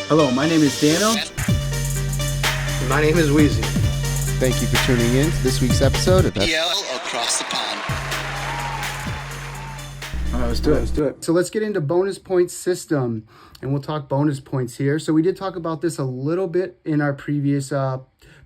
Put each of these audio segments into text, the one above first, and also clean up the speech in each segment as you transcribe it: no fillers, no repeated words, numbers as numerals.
Hello, my name is Dano. And my name is Wheezy. Thank you for tuning in to this week's episode of FPL Across the Pond. All right, let's do it. So let's get into bonus points system, and we'll talk bonus points here. So we did talk about this a little bit in our previous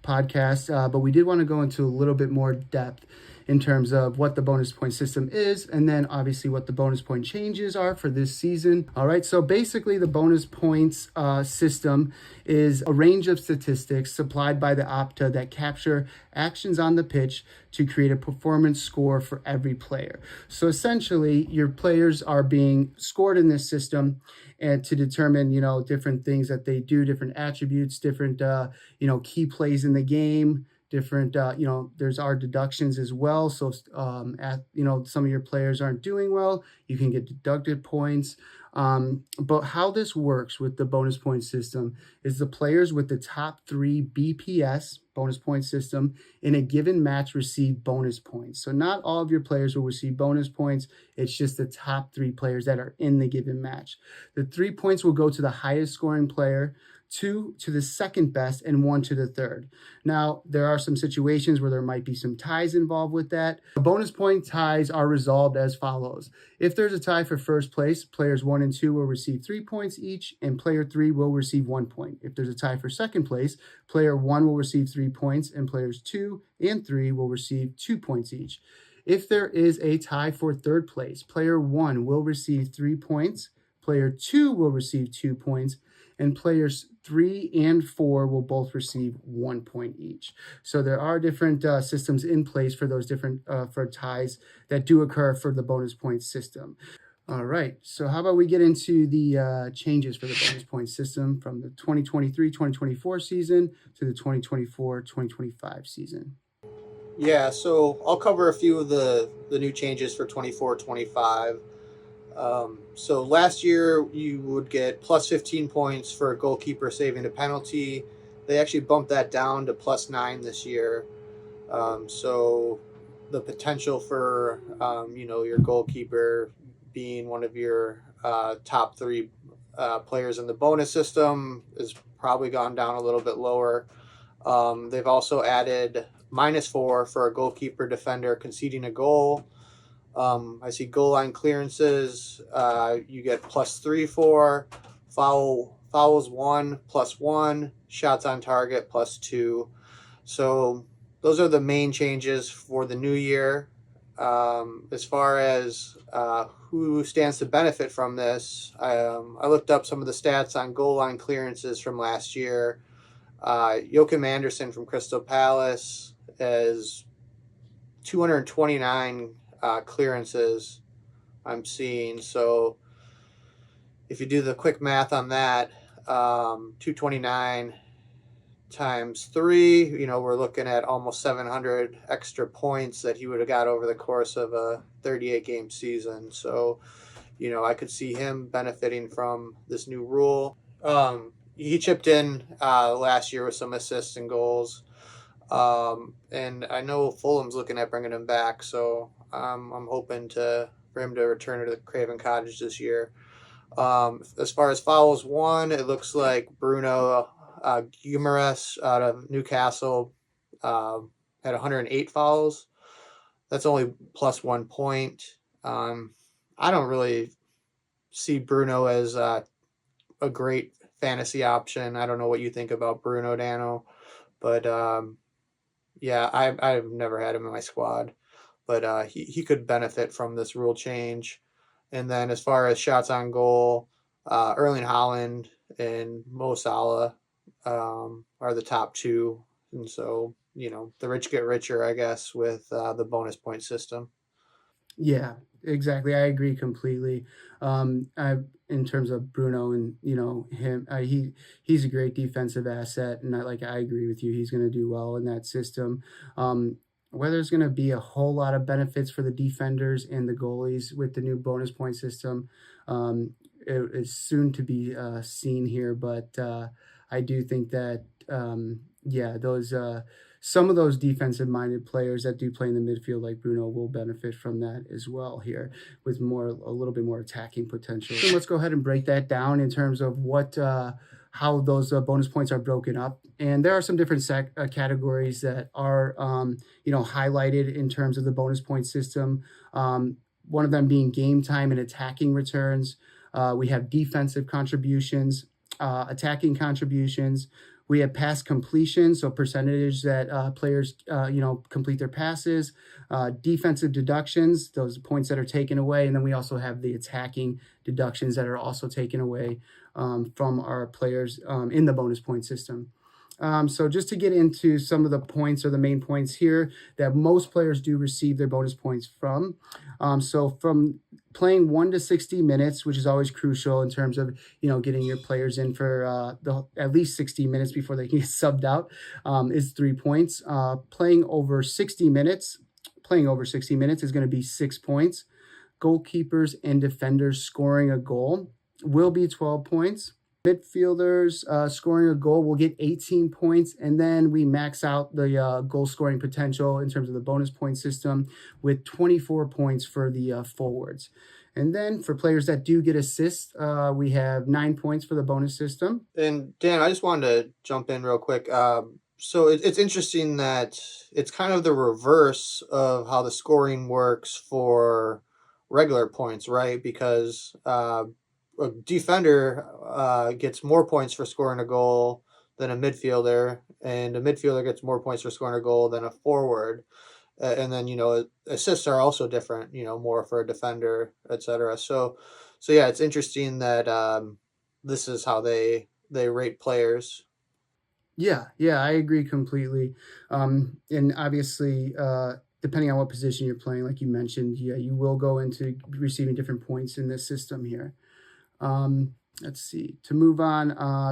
podcast, but we did want to go into a little bit more depth in terms of what the bonus point system is, and then obviously what the bonus point changes are for this season. All right, so basically the bonus points system is a range of statistics supplied by the Opta that capture actions on the pitch to create a performance score for every player. So essentially, your players are being scored in this system and to determine, different things that they do, different attributes, different, key plays in the game, different, there's our deductions as well. So, some of your players aren't doing well, you can get deducted points. But how this works with the bonus point system is the players with the top 3 BPS bonus point system in a given match receive bonus points. So not all of your players will receive bonus points. It's just the top 3 players that are in the given match. The 3 points will go to the highest scoring player, 2 to the second best, and 1 to the third. Now, there are some situations where there might be some ties involved with that. The bonus point ties are resolved as follows. If there's a tie for first place, players 1 and 2 will receive 3 points each, and player 3 will receive 1 point. If there's a tie for second place, player 1 will receive 3 points, and players 2 and 3 will receive 2 points each. If there is a tie for third place, player 1 will receive 3 points, player 2 will receive 2 points, and players 3 and 4 will both receive 1 point each. So there are different systems in place for those different for ties that do occur for the bonus point system. All right, so how about we get into the changes for the bonus point system from the 2023-2024 season to the 2024-2025 season? Yeah, so I'll cover a few of the new changes for 24-25. So last year you would get plus 15 points for a goalkeeper saving a penalty. They actually bumped that down to plus 9 this year. So the potential for, your goalkeeper being one of your top 3 players in the bonus system has probably gone down a little bit lower. They've also added -4 for a goalkeeper defender conceding a goal. I see goal line clearances. You get +3 for fouls 1 +1, shots on target +2. So those are the main changes for the new year. As far as who stands to benefit from this, I looked up some of the stats on goal line clearances from last year. Joachim Andersen from Crystal Palace has 229 clearances I'm seeing. So if you do the quick math on that, 229 times 3, we're looking at almost 700 extra points that he would have got over the course of a 38 game season. So, I could see him benefiting from this new rule. He chipped in last year with some assists and goals. And I know Fulham's looking at bringing him back, so I'm hoping for him to return to the Craven Cottage this year. As far as fouls 1, it looks like Bruno Guimaraes out of Newcastle had 108 fouls. That's only +1 point. I don't really see Bruno as a great fantasy option. I don't know what you think about Bruno, Dano, but yeah, I've never had him in my squad, but he could benefit from this rule change. And then as far as shots on goal, Erling Haaland and Mo Salah are the top 2. And so, the rich get richer, I guess, with the bonus point system. Yeah, exactly. I agree completely. In terms of Bruno and him, he's a great defensive asset, and I agree with you. He's going to do well in that system. Whether there's going to be a whole lot of benefits for the defenders and the goalies with the new bonus point system, it is soon to be seen here. But I do think that those. Some of those defensive-minded players that do play in the midfield, like Bruno, will benefit from that as well here, with a little bit more attacking potential. So let's go ahead and break that down in terms of how those bonus points are broken up. And there are some different categories that are, highlighted in terms of the bonus point system. One of them being game time and attacking returns. We have defensive contributions, attacking contributions. We have pass completion, so percentage that players, complete their passes. Defensive deductions, those points that are taken away. And then we also have the attacking deductions that are also taken away from our players in the bonus point system. So just to get into some of the points or the main points here that most players do receive their bonus points from. So from playing 1 to 60 minutes, which is always crucial in terms of, getting your players in for at least 60 minutes before they can get subbed out, is 3 points. Playing over 60 minutes is going to be 6 points. Goalkeepers and defenders scoring a goal will be 12 points. Midfielders scoring a goal will get 18 points, and then we max out the goal scoring potential in terms of the bonus point system with 24 points for the forwards. And then for players that do get assists, we have 9 points for the bonus system. And Dan, I just wanted to jump in real quick. So it's interesting that it's kind of the reverse of how the scoring works for regular points, right? Because a defender gets more points for scoring a goal than a midfielder, and a midfielder gets more points for scoring a goal than a forward. And then, assists are also different, more for a defender, etc. So yeah, it's interesting that this is how they rate players. Yeah, I agree completely. And obviously, depending on what position you're playing, like you mentioned, you will go into receiving different points in this system here. Let's see. To move on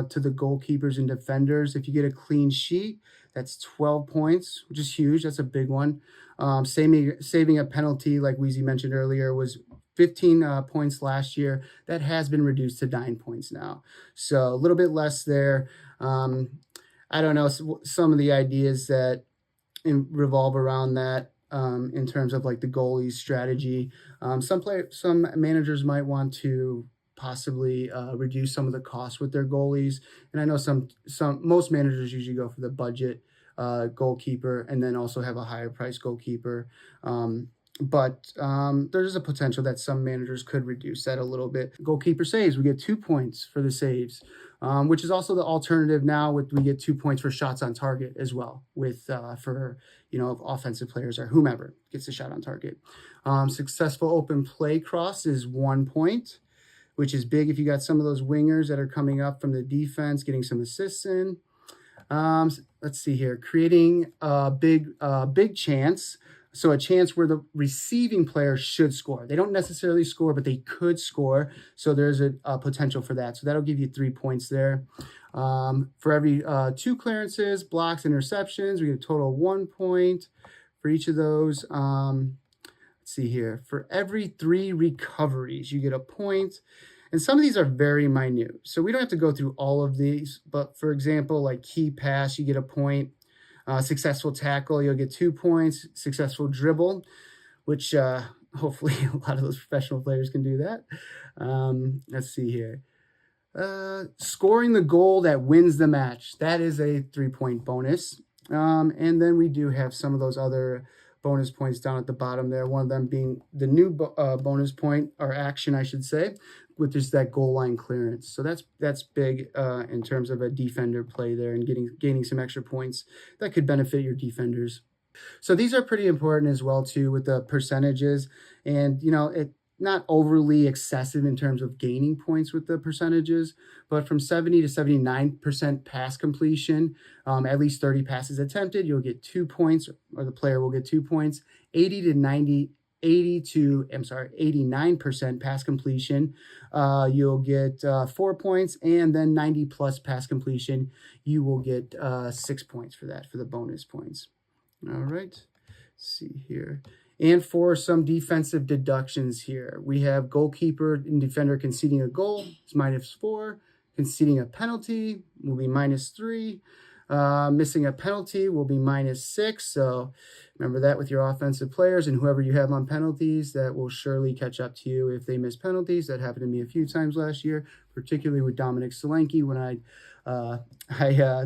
to the goalkeepers and defenders, if you get a clean sheet, that's 12 points, which is huge. That's a big one. Saving a penalty, like Weezy mentioned earlier, was 15 points last year. That has been reduced to 9 points now. So a little bit less there. I don't know, some of the ideas that revolve around that in terms of like the goalie strategy. Some managers might want to possibly reduce some of the costs with their goalies. And I know most managers usually go for the budget goalkeeper and then also have a higher price goalkeeper. But there's a potential that some managers could reduce that a little bit. Goalkeeper saves, we get 2 points for the saves, which is also the alternative now. We get 2 points for shots on target as well, with for offensive players or whomever gets a shot on target. Successful open play cross is 1 point, which is big if you got some of those wingers that are coming up from the defense, getting some assists in. Let's see here, creating a big chance. So a chance where the receiving player should score. They don't necessarily score, but they could score. So there's a potential for that. So that'll give you 3 points there. For every 2 clearances, blocks, interceptions, we get a total of 1 point for each of those. Let's see here. For every 3 recoveries, you get a point. And some of these are very minute. So we don't have to go through all of these. But for example, like key pass, you get a point. Successful tackle, you'll get 2 points. Successful dribble, which hopefully a lot of those professional players can do that. Let's see here. Scoring the goal that wins the match. That is a 3-point bonus. And then we do have some of those other bonus points down at the bottom there. One of them being the new bonus point, or action, I should say, which is that goal line clearance. So that's big in terms of a defender play there and gaining some extra points that could benefit your defenders. So these are pretty important as well too with the percentages, and it not overly excessive in terms of gaining points with the percentages, but from 70 to 79% pass completion, at least 30 passes attempted, you'll get 2 points, or the player will get 2 points. 89% pass completion, you'll get 4 points, and then 90 plus pass completion, you will get 6 points for that, for the bonus points. All right, let's see here. And for some defensive deductions here, we have goalkeeper and defender conceding a goal is -4, conceding a penalty will be -3. Missing a penalty will be -6. So remember that with your offensive players and whoever you have on penalties, that will surely catch up to you if they miss penalties. That happened to me a few times last year, particularly with Dominic Solanke when I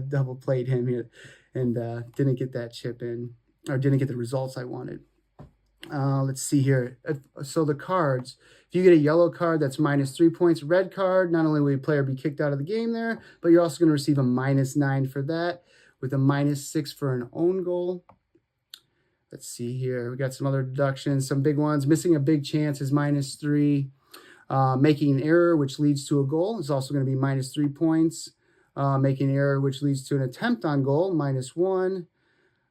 double played him here and didn't get that chip in, or didn't get the results I wanted. Let's see here. So the cards, if you get a yellow card, that's -3 points. Red card, not only will your player be kicked out of the game there, but you're also going to receive a -9 for that, with a -6 for an own goal. Let's see here. We got some other deductions, some big ones. Missing a big chance is -3. Making an error, which leads to a goal, is also going to be -3 points. Making an error, which leads to an attempt on goal, -1.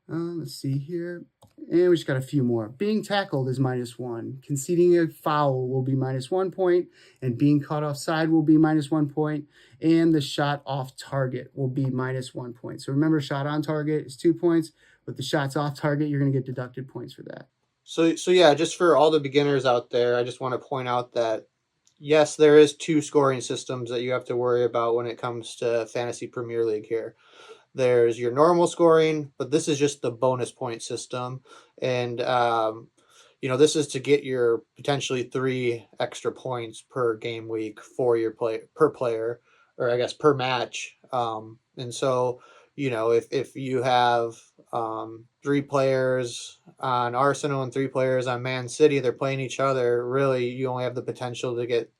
Let's see here. And we just got a few more. Being tackled is -1. Conceding a foul will be -1 point. And being caught offside will be -1 point. And the shot off target will be -1 point. So remember, shot on target is 2 points. With the shots off target, you're going to get deducted points for that. So yeah, just for all the beginners out there, I just want to point out that yes, there is 2 scoring systems that you have to worry about when it comes to Fantasy Premier League here. There's your normal scoring, but this is just the bonus point system. And, this is to get your potentially 3 extra points per game week for your per player, or I guess per match. And so, if you have 3 players on Arsenal and 3 players on Man City, they're playing each other. Really, you only have the potential to get,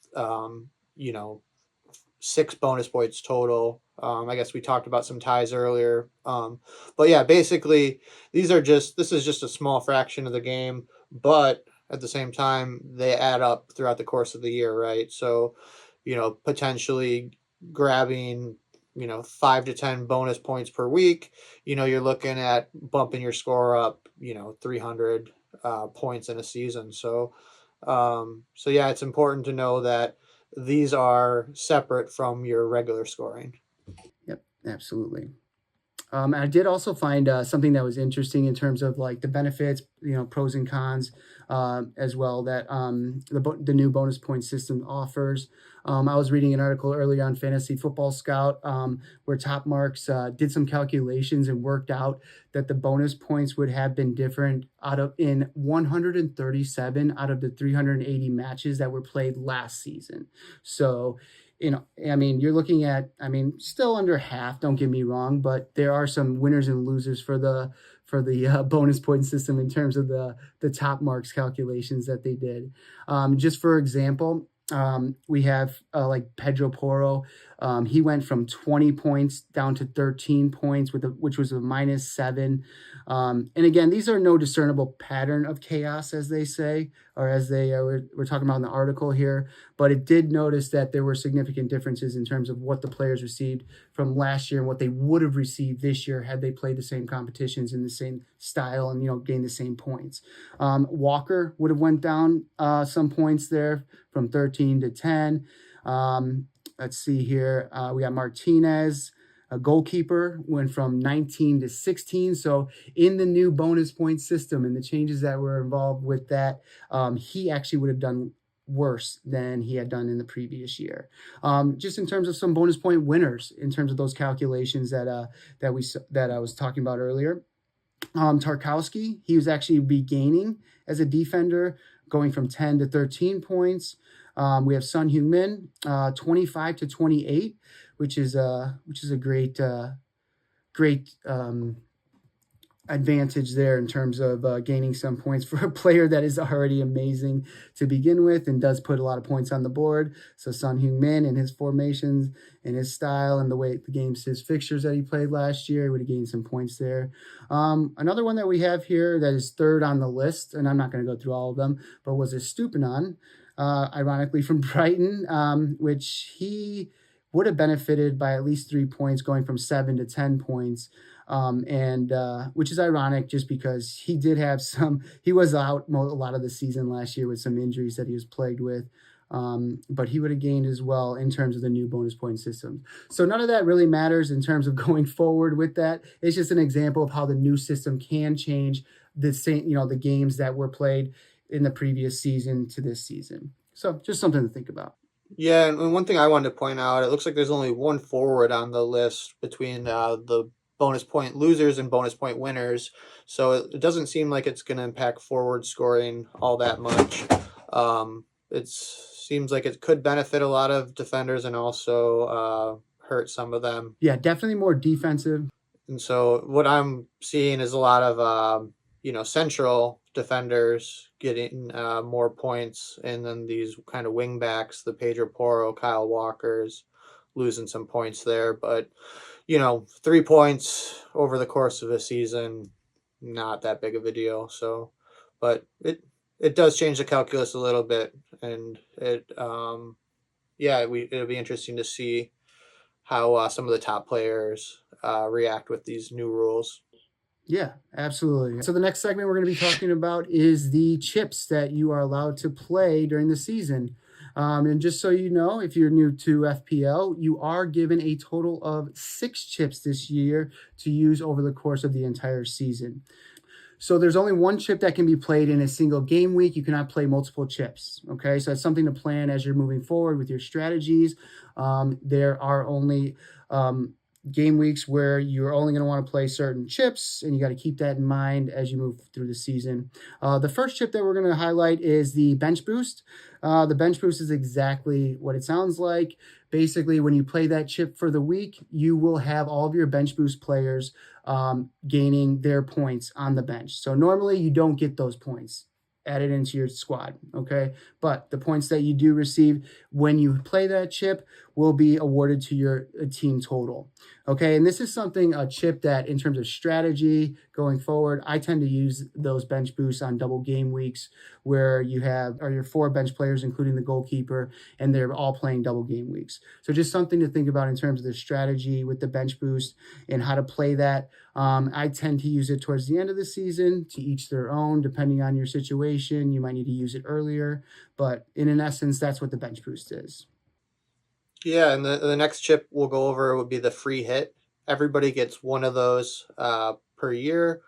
6 bonus points total. I guess we talked about some ties earlier. But yeah, basically this is just a small fraction of the game, but at the same time, they add up throughout the course of the year, right? So, potentially grabbing, 5 to 10 bonus points per week, you're looking at bumping your score up, 300 points in a season. So yeah, it's important to know that these are separate from your regular scoring. Yep, absolutely. I did also find something that was interesting in terms of like the benefits, pros and cons, as well, that the new bonus point system offers. I was reading an article earlier on Fantasy Football Scout, where Top Marks did some calculations and worked out that the bonus points would have been different in 137 out of the 380 matches that were played last season. So, you're looking at, still under half, don't get me wrong, but there are some winners and losers for the bonus point system in terms of the Top Marks calculations that they did. Just for example, we have like Pedro Porro. He went from 20 points down to 13 points, which was a -7. And again, these are no discernible pattern of chaos, as they say, or as we're talking about in the article here. But it did notice that there were significant differences in terms of what the players received from last year and what they would have received this year had they played the same competitions in the same style and gained the same points. Walker would have went down some points there from 13 to 10. Let's see here. We got Martinez. A goalkeeper went from 19 to 16. So in the new bonus point system and the changes that were involved with that, he actually would have done worse than he had done in the previous year. Just in terms of some bonus point winners, in terms of those calculations that I was talking about earlier. Tarkowski, he was actually regaining as a defender, going from 10 to 13 points. We have Son Heung-min, 25 to 28, which is a great advantage there in terms of gaining some points for a player that is already amazing to begin with and does put a lot of points on the board. So Son Heung-min and his formations and his style and the way his fixtures that he played last year, he would have gained some points there. Another one that we have here that is third on the list, and I'm not going to go through all of them, but was Estupiñán, ironically from Brighton, which he would have benefited by at least 3 points, going from 7 to 10 points. And which is ironic just because he was out a lot of the season last year with some injuries that he was plagued with. But he would have gained as well in terms of the new bonus point system. So none of that really matters in terms of going forward with that. It's just an example of how the new system can change the games that were played in the previous season to this season. So just something to think about. Yeah, and one thing I wanted to point out, it looks like there's only one forward on the list between the bonus point losers and bonus point winners. So it doesn't seem like it's going to impact forward scoring all that much. It seems like it could benefit a lot of defenders and also hurt some of them. Yeah, definitely more defensive. And so what I'm seeing is a lot of central defenders getting more points, and then these kind of wing backs, the Pedro Porro, Kyle Walkers, losing some points there. But 3 points over the course of a season, not that big of a deal. So, but it does change the calculus a little bit, and it'll be interesting to see how some of the top players react with these new rules. Yeah, absolutely. So the next segment we're going to be talking about is the chips that you are allowed to play during the season. And just so you know, if you're new to FPL, you are given a total of 6 chips this year to use over the course of the entire season. So there's only one chip that can be played in a single game week. You cannot play multiple chips. Okay, so that's something to plan as you're moving forward with your strategies. There are only game weeks where you're only going to want to play certain chips, and you got to keep that in mind as you move through the season. The first chip that we're going to highlight is the bench boost. The bench boost is exactly what it sounds like. Basically, when you play that chip for the week, you will have all of your bench boost players gaining their points on the bench. So normally you don't get those points added into your squad, okay? But the points that you do receive when you play that chip will be awarded to your team total, okay? And this is a chip that in terms of strategy going forward, I tend to use those bench boosts on double game weeks where you have your 4 bench players, including the goalkeeper, and they're all playing double game weeks. So just something to think about in terms of the strategy with the bench boost and how to play that. I tend to use it towards the end of the season, to each their own, depending on your situation. You might need to use it earlier, but in essence, that's what the bench boost is. Yeah, and the next chip we'll go over would be the free hit. Everybody gets one of those per year.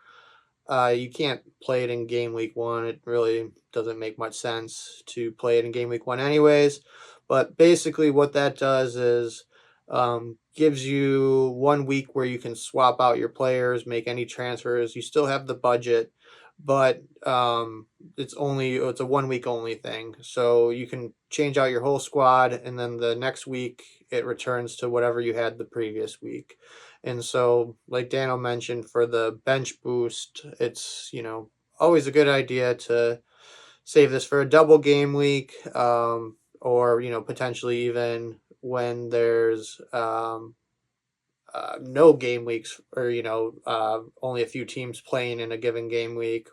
You can't play it in game week 1. It really doesn't make much sense to play it in game week 1 anyways. But basically what that does is gives you 1 week where you can swap out your players, make any transfers. You still have the budget, but it's a 1 week only thing. So you can change out your whole squad, and then the next week it returns to whatever you had the previous week. And so, like Daniel mentioned, for the bench boost, it's always a good idea to save this for a double game week, or potentially even when there's no game weeks, or only a few teams playing in a given game week.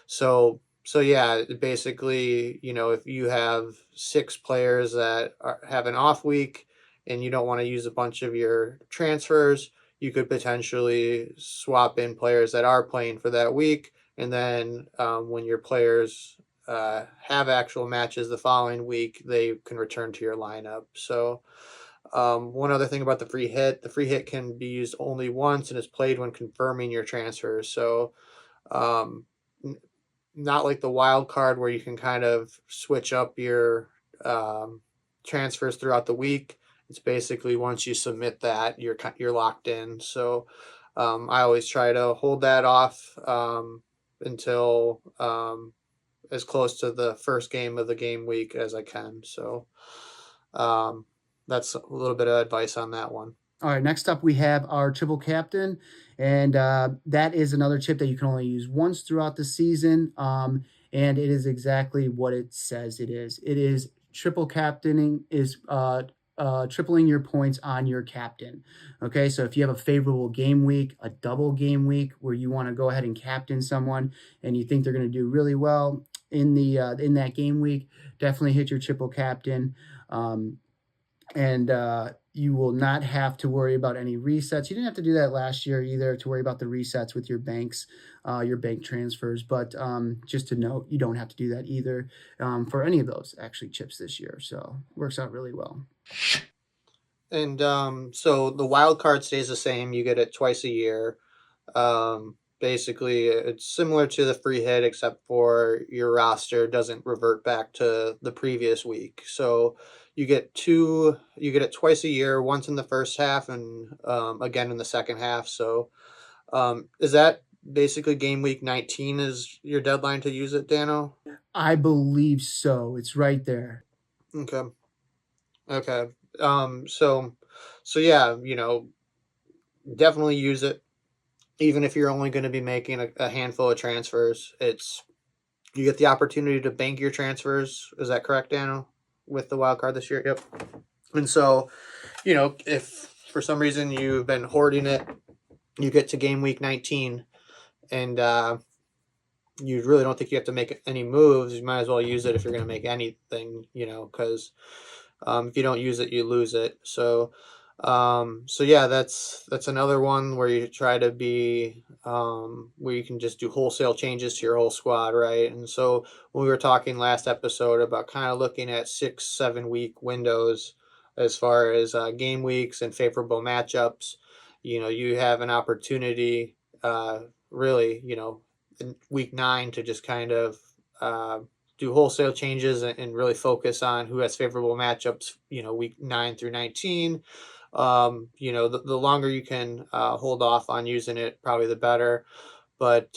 So yeah, basically, if you have 6 players that have an off week and you don't want to use a bunch of your transfers, you could potentially swap in players that are playing for that week, and then when your players have actual matches the following week, they can return to your lineup. So one other thing about the free hit can be used only once and is played when confirming your transfers. So not like the wild card where you can kind of switch up your transfers throughout the week. It's basically once you submit that, you're locked in. So I always try to hold that off until as close to the first game of the game week as I can. So that's a little bit of advice on that one. All right, next up we have our triple captain, and that is another chip that you can only use once throughout the season, and it is exactly what it says it is. It is triple captaining is tripling your points on your captain. Okay, so if you have a favorable game week, a double game week where you want to go ahead and captain someone, and you think they're going to do really well in that game week, definitely hit your triple captain. And you will not have to worry about any resets. You didn't have to do that last year either, to worry about the resets with your banks, your bank transfers. But just to note, you don't have to do that either for any of those actually chips this year. So it works out really well. And so the wild card stays the same. You get it twice a year. Basically, it's similar to the free hit, except for your roster doesn't revert back to the previous week. So you get it twice a year, once in the first half and again in the second half. So is that basically game week 19 is your deadline to use it, Dano? I believe so. It's right there. Okay. Okay. So yeah, definitely use it. Even if you're only going to be making a handful of transfers, you get the opportunity to bank your transfers. Is that correct, Dano? With the wild card this year? Yep. And so, if for some reason you've been hoarding it, you get to game week 19 and you really don't think you have to make any moves, you might as well use it if you're going to make anything, because if you don't use it, you lose it. So yeah, that's another one where you try to be where you can just do wholesale changes to your whole squad, right? And so when we were talking last episode about kind of looking at 6-7 week windows as far as game weeks and favorable matchups, you have an opportunity, really, in week 9 to just kind of do wholesale changes and really focus on who has favorable matchups, week 9 through 19. The longer you can hold off on using it, probably the better. But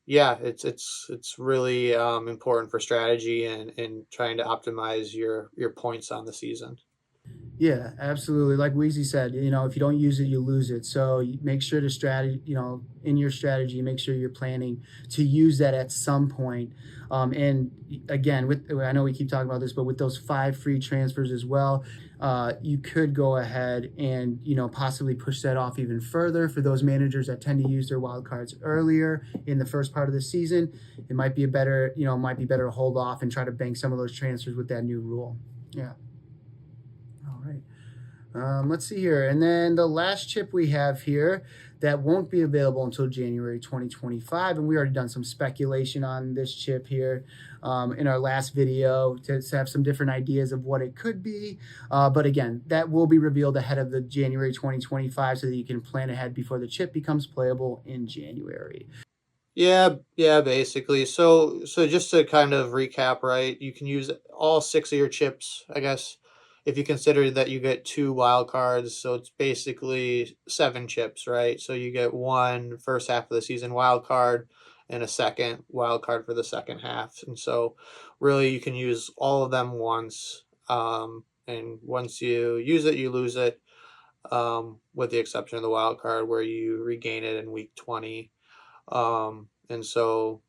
yeah, it's really important for strategy and trying to optimize your points on the season. Yeah, absolutely. Like Weezy said, if you don't use it, you lose it. So make sure to in your strategy, make sure you're planning to use that at some point. And again, I know we keep talking about this, but with those 5 free transfers as well, you could go ahead and, possibly push that off even further for those managers that tend to use their wild cards earlier in the first part of the season. It might be better to hold off and try to bank some of those transfers with that new rule. Yeah. All right. Let's see here. And then the last chip we have here that won't be available until January 2025. And we already done some speculation on this chip here in our last video to have some different ideas of what it could be. But again, that will be revealed ahead of the January 2025 so that you can plan ahead before the chip becomes playable in January. Yeah, basically. So just to kind of recap, right? You can use all 6 of your chips, I guess, if you consider that you get 2 wild cards. So it's basically 7 chips, right? So you get one first half of the season wild card and a second wild card for the second half. And so really you can use all of them once. And once you use it, you lose it, with the exception of the wild card where you regain it in week 20. And so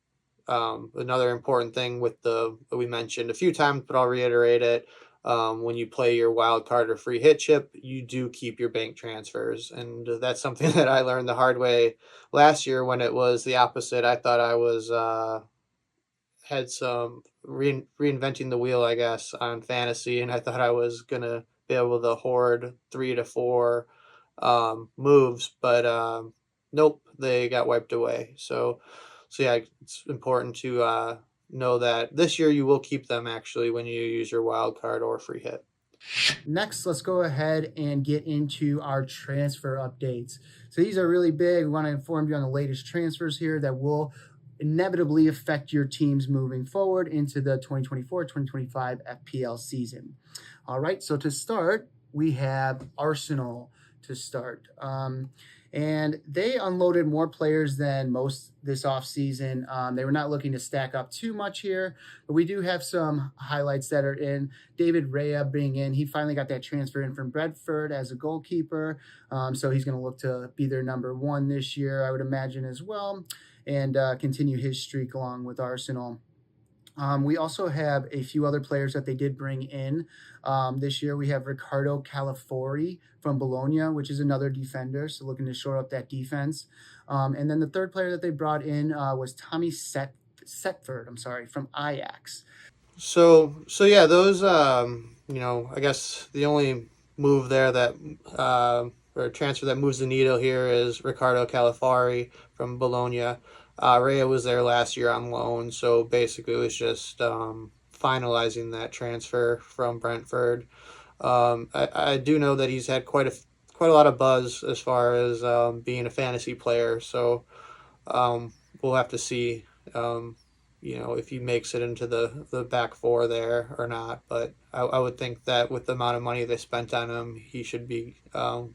another important thing we mentioned a few times, but I'll reiterate it. When you play your wild card or free hit chip, you do keep your bank transfers. And that's something that I learned the hard way last year when it was the opposite. I thought I was had some reinventing the wheel, I guess, on fantasy, and I thought I was gonna be able to hoard 3 to 4 moves, but nope, they got wiped away. So yeah, it's important to know that this year you will keep them actually when you use your wild card or free hit. Next, let's go ahead and get into our transfer updates. So these are really big. We want to inform you on the latest transfers here that will inevitably affect your teams moving forward into the 2024-2025 FPL season. All right, so to start, we have Arsenal to start. And they unloaded more players than most this offseason. They were not looking to stack up too much here, but we do have some highlights that are in. David Raya being in, he finally got that transfer in from Brentford as a goalkeeper. So he's going to look to be their number 1 this year, I would imagine as well, and continue his streak along with Arsenal. We also have a few other players that they did bring in this year. We have Ricardo Calafori from Bologna, which is another defender, so looking to shore up that defense. And then the third player that they brought in was Tommy Setford, from Ajax. So yeah, those I guess the only move there that or transfer that moves the needle here is Ricardo Calafari from Bologna. Raya was there last year on loan, so basically it was just finalizing that transfer from Brentford. I do know that he's had quite a lot of buzz as far as being a fantasy player, so we'll have to see if he makes it into the back four there or not. But I would think that with the amount of money they spent on him, he should be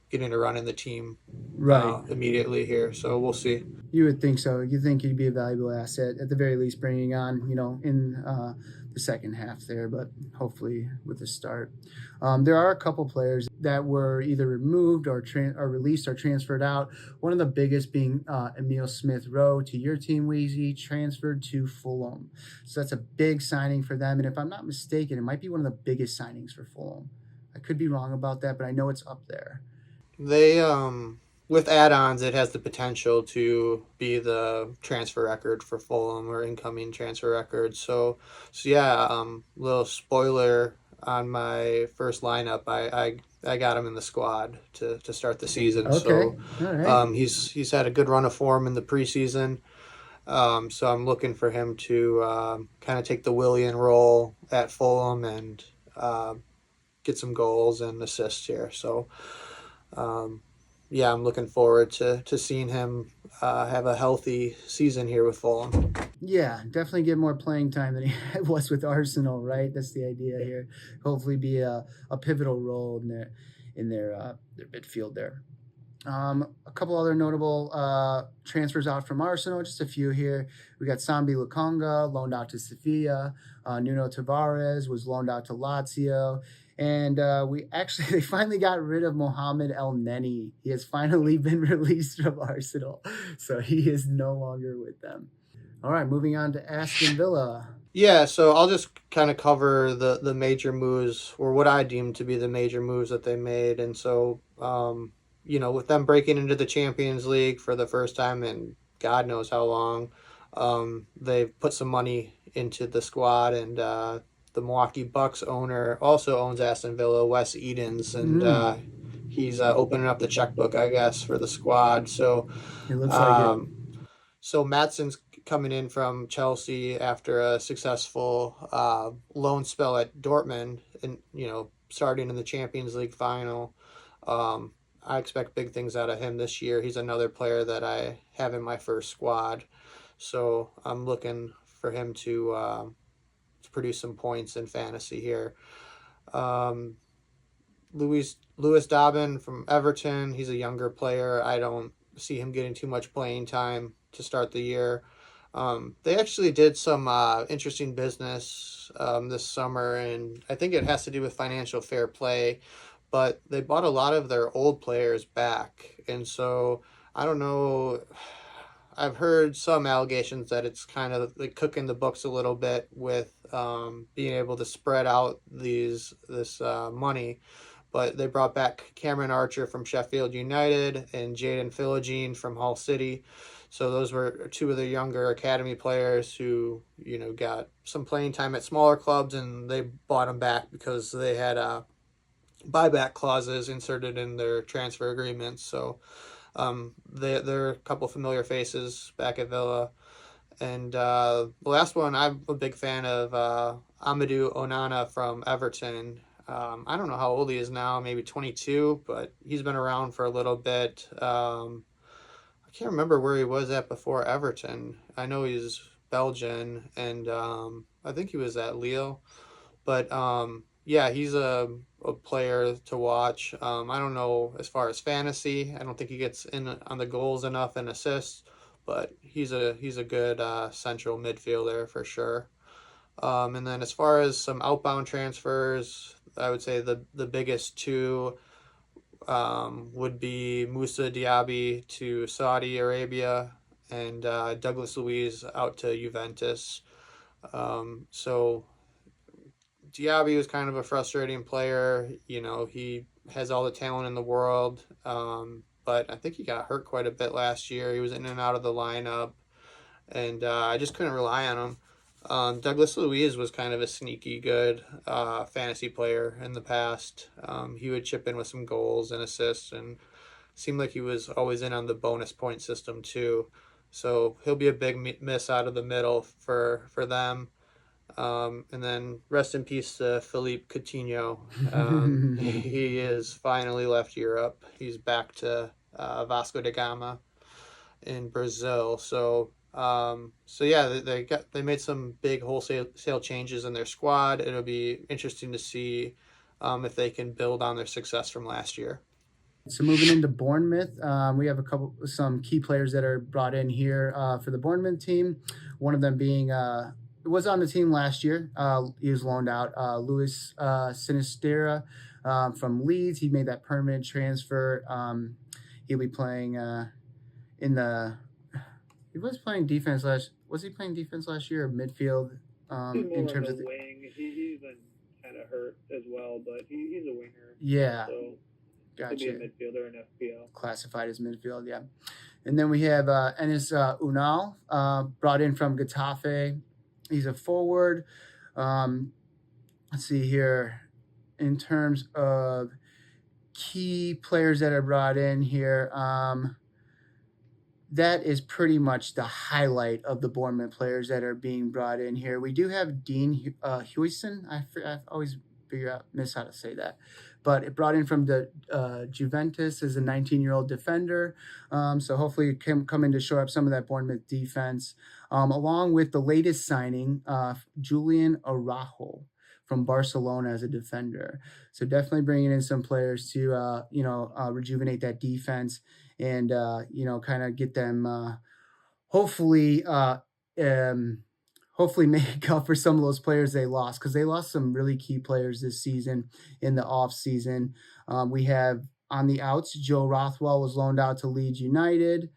getting a run in the team Right. immediately here. So we'll see. You would think so. You think he'd be a valuable asset at the very least, bringing on, in the second half there, but hopefully with the start. There are a couple players that were either removed or released or transferred out. One of the biggest being Emil Smith-Rowe to your team, Wheezy, transferred to Fulham. So that's a big signing for them. And if I'm not mistaken, it might be one of the biggest signings for Fulham. I could be wrong about that, but I know it's up there. They with add-ons, it has the potential to be the transfer record for Fulham or incoming transfer record. So yeah, little spoiler on my first lineup. I got him in the squad to start the season. Okay. So All right. he's had a good run of form in the preseason. So I'm looking for him to kind of take the Willian role at Fulham and get some goals and assists here. So yeah, I'm looking forward to seeing him have a healthy season here with Fulham. Yeah, definitely get more playing time than he was with Arsenal, right? That's the idea here. Hopefully be a pivotal role in their midfield there. A couple other notable transfers out from Arsenal, just a few here. We got Sambi Lukonga loaned out to Sevilla. Nuno Tavares was loaned out to Lazio. And they finally got rid of Mohamed El Neni. He has finally been released from Arsenal. So he is no longer with them. All right, moving on to Aston Villa. Yeah, so I'll just kind of cover the major moves, or what I deem to be the major moves that they made. And so, with them breaking into the Champions League for the first time in God knows how long, they've put some money into the squad, and the Milwaukee Bucks owner also owns Aston Villa, Wes Edens, and he's opening up the checkbook, I guess, for the squad. So It looks like it. So Matson's coming in from Chelsea after a successful loan spell at Dortmund, and starting in the Champions League final. I expect big things out of him this year. He's another player that I have in my first squad, so I'm looking for him to produce some points in fantasy here. Lewis Dobbin from Everton. He's a younger player. I don't see him getting too much playing time to start the year. They actually did some interesting business this summer, and I think it has to do with financial fair play, but they bought a lot of their old players back. And so I don't know. I've heard some allegations that it's kind of like cooking the books a little bit with being able to spread out this money. But they brought back Cameron Archer from Sheffield United and Jaden Philogene from Hull City. So those were two of the younger academy players who, got some playing time at smaller clubs, and they bought them back because they had buyback clauses inserted in their transfer agreements. So they're a couple familiar faces back at Villa. And the last one, I'm a big fan of Amadou Onana from Everton. I don't know how old he is now, maybe 22, but he's been around for a little bit. I can't remember where he was at before Everton. I know he's Belgian, and I think he was at Lille. But yeah, he's a player to watch. I don't know as far as fantasy. I don't think he gets in on the goals enough and assists, but he's a good central midfielder for sure. And then as far as some outbound transfers, I would say the biggest two would be Moussa Diaby to Saudi Arabia and Douglas Luiz out to Juventus. So Diaby was kind of a frustrating player. He has all the talent in the world, but I think he got hurt quite a bit last year. He was in and out of the lineup, and I just couldn't rely on him. Douglas Luiz was kind of a sneaky good fantasy player in the past. He would chip in with some goals and assists, and seemed like he was always in on the bonus point system too. So he'll be a big miss out of the middle for them. And then rest in peace to Philippe Coutinho. He is finally left Europe. He's back to Vasco da Gama in Brazil. So So yeah, they made some big wholesale changes in their squad. It'll be interesting to see if they can build on their success from last year. So moving into Bournemouth, we have some key players that are brought in here for the Bournemouth team. One of them being was on the team last year. He was loaned out. Luis Sinistera from Leeds. He made that permanent transfer. He'll be playing in the. He was playing defense last. Was he playing defense last year or midfield? He's more In terms of of a wing. He's been kind of hurt as well, but he's a winger. yeah. So Gotcha. he'll be a midfielder in FPL. Classified as midfield, yeah. And then we have Enes Unal, brought in from Getafe. He's a forward. Let's see here. In terms of key players that are brought in here, that is pretty much the highlight of the Bournemouth players that are being brought in here. We do have Dean Huijsen. I always miss how to say that. But it brought in from the Juventus as a 19-year-old defender. So hopefully it can come in to shore up some of that Bournemouth defense. Along with the latest signing, Julian Araujo from Barcelona as a defender. So definitely bringing in some players to, rejuvenate that defense and, kind of get them hopefully make up for some of those players they lost, because they lost some really key players this season in the off season. We have on the outs, Joe Rothwell was loaned out to Leeds United.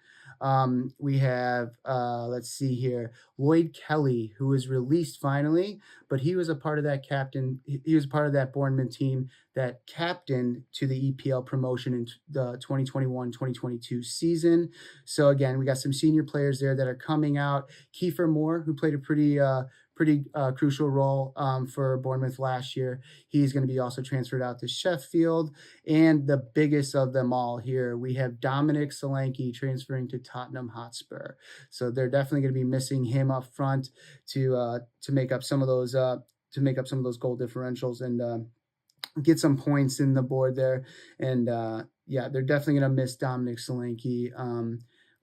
We have, let's see here, Lloyd Kelly, who was released finally, but he was a part of that He was part of that Bournemouth team that captained to the EPL promotion in the 2021-2022 season. So again, we got some senior players there that are coming out. Kiefer Moore, who played a pretty crucial role for Bournemouth last year. He's going to be also transferred out to Sheffield. And the biggest of them all here, we have Dominic Solanke transferring to Tottenham Hotspur. So they're definitely going to be missing him up front to make up some of those goal differentials and get some points in the board there. And they're definitely going to miss Dominic Solanke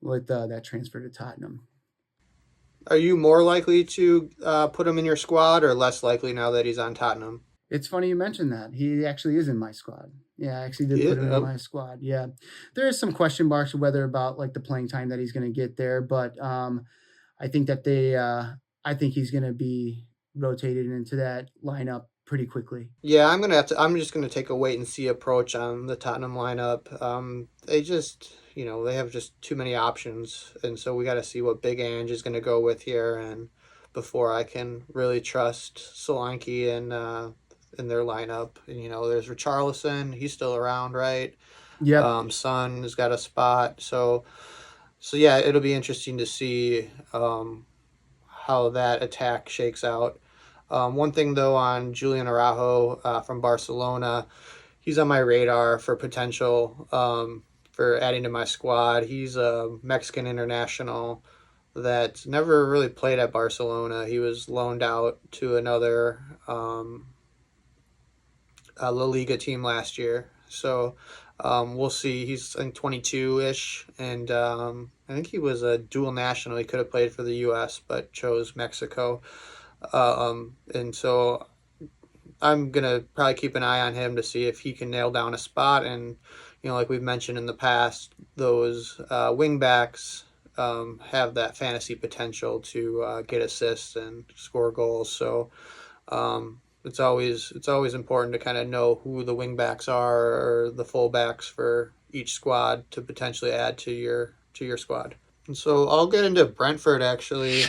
with that transfer to Tottenham. Are you more likely to put him in your squad, or less likely now that he's on Tottenham? It's funny you mentioned that. He actually is in my squad. Yeah, I actually did put him in my squad. Yeah. There is some question marks about like the playing time that he's going to get there, but I think that I think he's going to be rotated into that lineup pretty quickly. Yeah, I'm just gonna take a wait and see approach on the Tottenham lineup. They have just too many options, and so we got to see what Big Ange is gonna go with here, and before I can really trust Solanke in their lineup. And there's Richarlison, he's still around, right? Yeah. Son has got a spot, so yeah, it'll be interesting to see how that attack shakes out. One thing, though, on Julian Araujo from Barcelona, he's on my radar for potential for adding to my squad. He's a Mexican international that never really played at Barcelona. He was loaned out to another La Liga team last year. So we'll see. He's 22-ish, and I think he was a dual national. He could have played for the U.S., but chose Mexico. And so I'm gonna probably keep an eye on him to see if he can nail down a spot. And like we've mentioned in the past, those wing backs have that fantasy potential to get assists and score goals. So it's always important to kind of know who the wing backs are or the full backs for each squad to potentially add to your squad. And so I'll get into Brentford actually.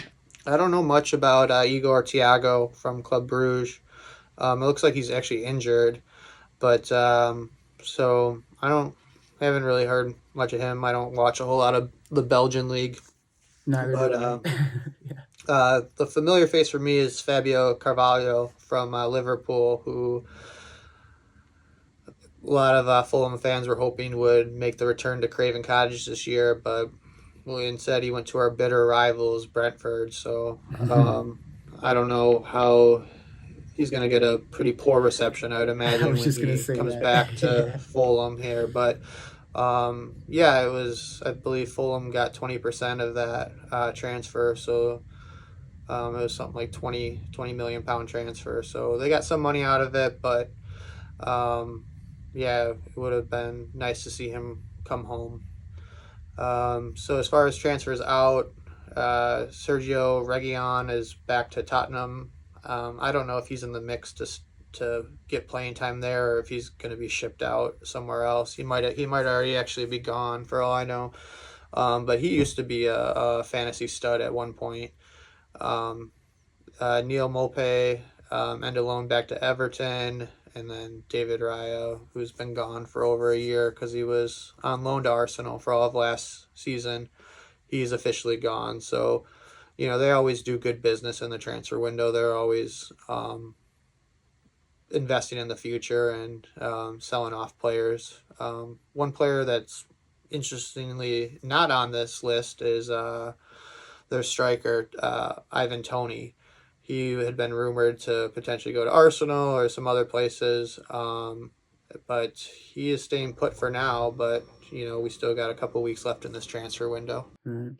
I don't know much about Igor Thiago from Club Bruges. It looks like he's actually injured, but so I haven't really heard much of him. I don't watch a whole lot of the Belgian league. Neither do I. Yeah. The familiar face for me is Fabio Carvalho from Liverpool, who a lot of Fulham fans were hoping would make the return to Craven Cottage this year, but instead he went to our bitter rivals, Brentford. So I don't know how he's going to get a pretty poor reception, I would imagine, when he comes back to Fulham here. But Yeah, it was, I believe Fulham got 20% of that transfer. So it was something like 20 million pound transfer. So they got some money out of it, but um, yeah, it would have been nice to see him come home. So as far as transfers out, Sergio Reguilon is back to Tottenham. I don't know if he's in the mix to get playing time there, or if he's going to be shipped out somewhere else. He might already actually be gone for all I know. But he used to be a fantasy stud at one point. Um, Neil Mope ended loan back to Everton, and then David Raya, who's been gone for over a year because he was on loan to Arsenal for all of last season. He's officially gone. So, they always do good business in the transfer window. They're always investing in the future and selling off players. One player that's interestingly not on this list is their striker, Ivan Toney. He had been rumored to potentially go to Arsenal or some other places, but he is staying put for now. But, we still got a couple weeks left in this transfer window. Right.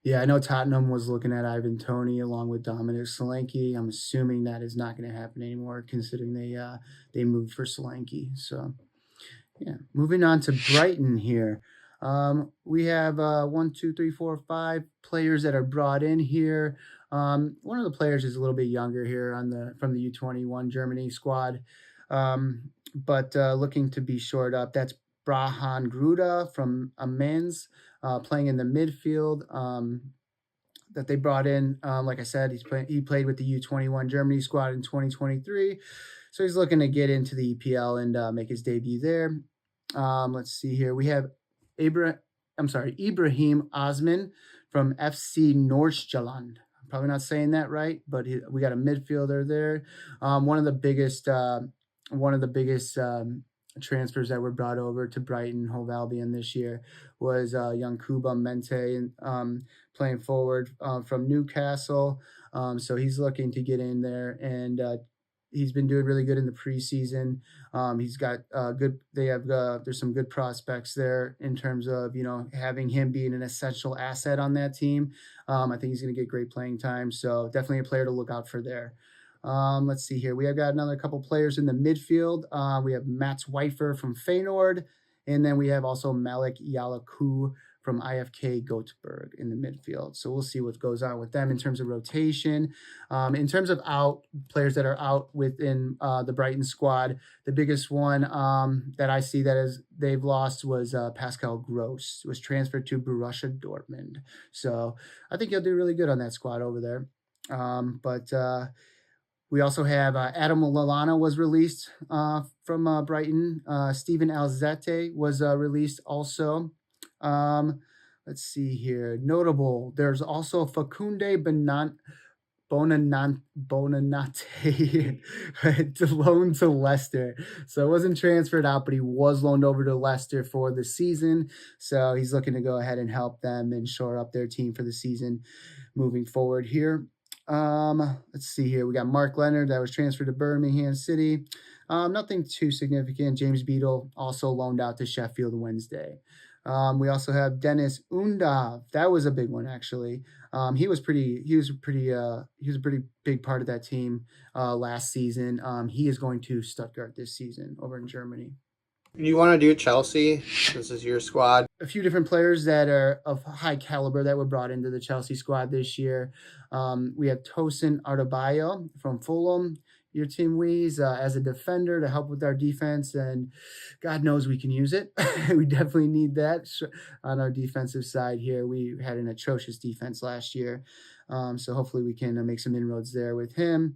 Yeah, I know Tottenham was looking at Ivan Toney along with Dominic Solanke. I'm assuming that is not going to happen anymore, considering they moved for Solanke. So yeah, moving on to Brighton here. We have 5 players that are brought in here. One of the players is a little bit younger here from the U21 Germany squad, but looking to be shored up. That's Brahan Gruda from Amiens, playing in the midfield. That they brought in, like I said, he played with the U21 Germany squad in 2023, so he's looking to get into the EPL and make his debut there. Let's see here. We have Ibrahim Osman from FC Nordsjælland. I'm probably not saying that right, but we got a midfielder there. One of the biggest transfers that were brought over to Brighton Hove Albion this year was young Kuba Mente, playing forward from Newcastle. So he's looking to get in there, and he's been doing really good in the preseason. He's got good. There's some good prospects there in terms of having him being an essential asset on that team. I think he's going to get great playing time. So definitely a player to look out for there. Let's see here. We have got another couple players in the midfield. We have Mats Weifer from Feyenoord, and then we have also Malik Yalaku from IFK Göteborg in the midfield. So we'll see what goes on with them in terms of rotation. In terms of players that are out within the Brighton squad, the biggest one that I see they've lost was Pascal Gross, who was transferred to Borussia Dortmund. So I think he'll do really good on that squad over there. But we also have Adam Lallana was released from Brighton. Steven Alzate was released also. Let's see here. Notable. There's also Facunde Bonanate loaned to Leicester. So it wasn't transferred out, but he was loaned over to Leicester for the season. So he's looking to go ahead and help them and shore up their team for the season moving forward here. Let's see here. We got Mark Leonard that was transferred to Birmingham City. Nothing too significant. James Beadle also loaned out to Sheffield Wednesday. We also have Dennis Undav. That was a big one, actually. He was a pretty big part of that team last season. He is going to Stuttgart this season over in Germany. You want to do Chelsea? This is your squad. A few different players that are of high caliber that were brought into the Chelsea squad this year. We have Tosin Adebayo from Fulham, your team Weez, as a defender to help with our defense, and God knows we can use it. We definitely need that on our defensive side here. We had an atrocious defense last year, so hopefully we can make some inroads there with him.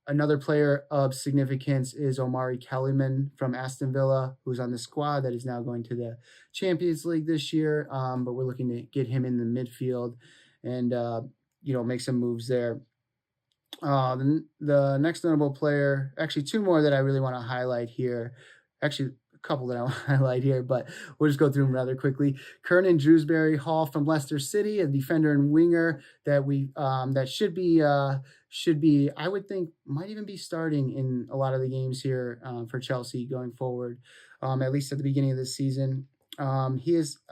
Another player of significance is Omari Kellyman from Aston Villa, who's on the squad that is now going to the Champions League this year. But we're looking to get him in the midfield and, make some moves there. The next notable player, actually two more that I really want to highlight here. Actually, a couple that I want to highlight here, but we'll just go through them rather quickly. Kernan Drewsbury Hall from Leicester City, a defender and winger that that should be, I would think, might even be starting in a lot of the games here for Chelsea going forward. at least at the beginning of the season. I'm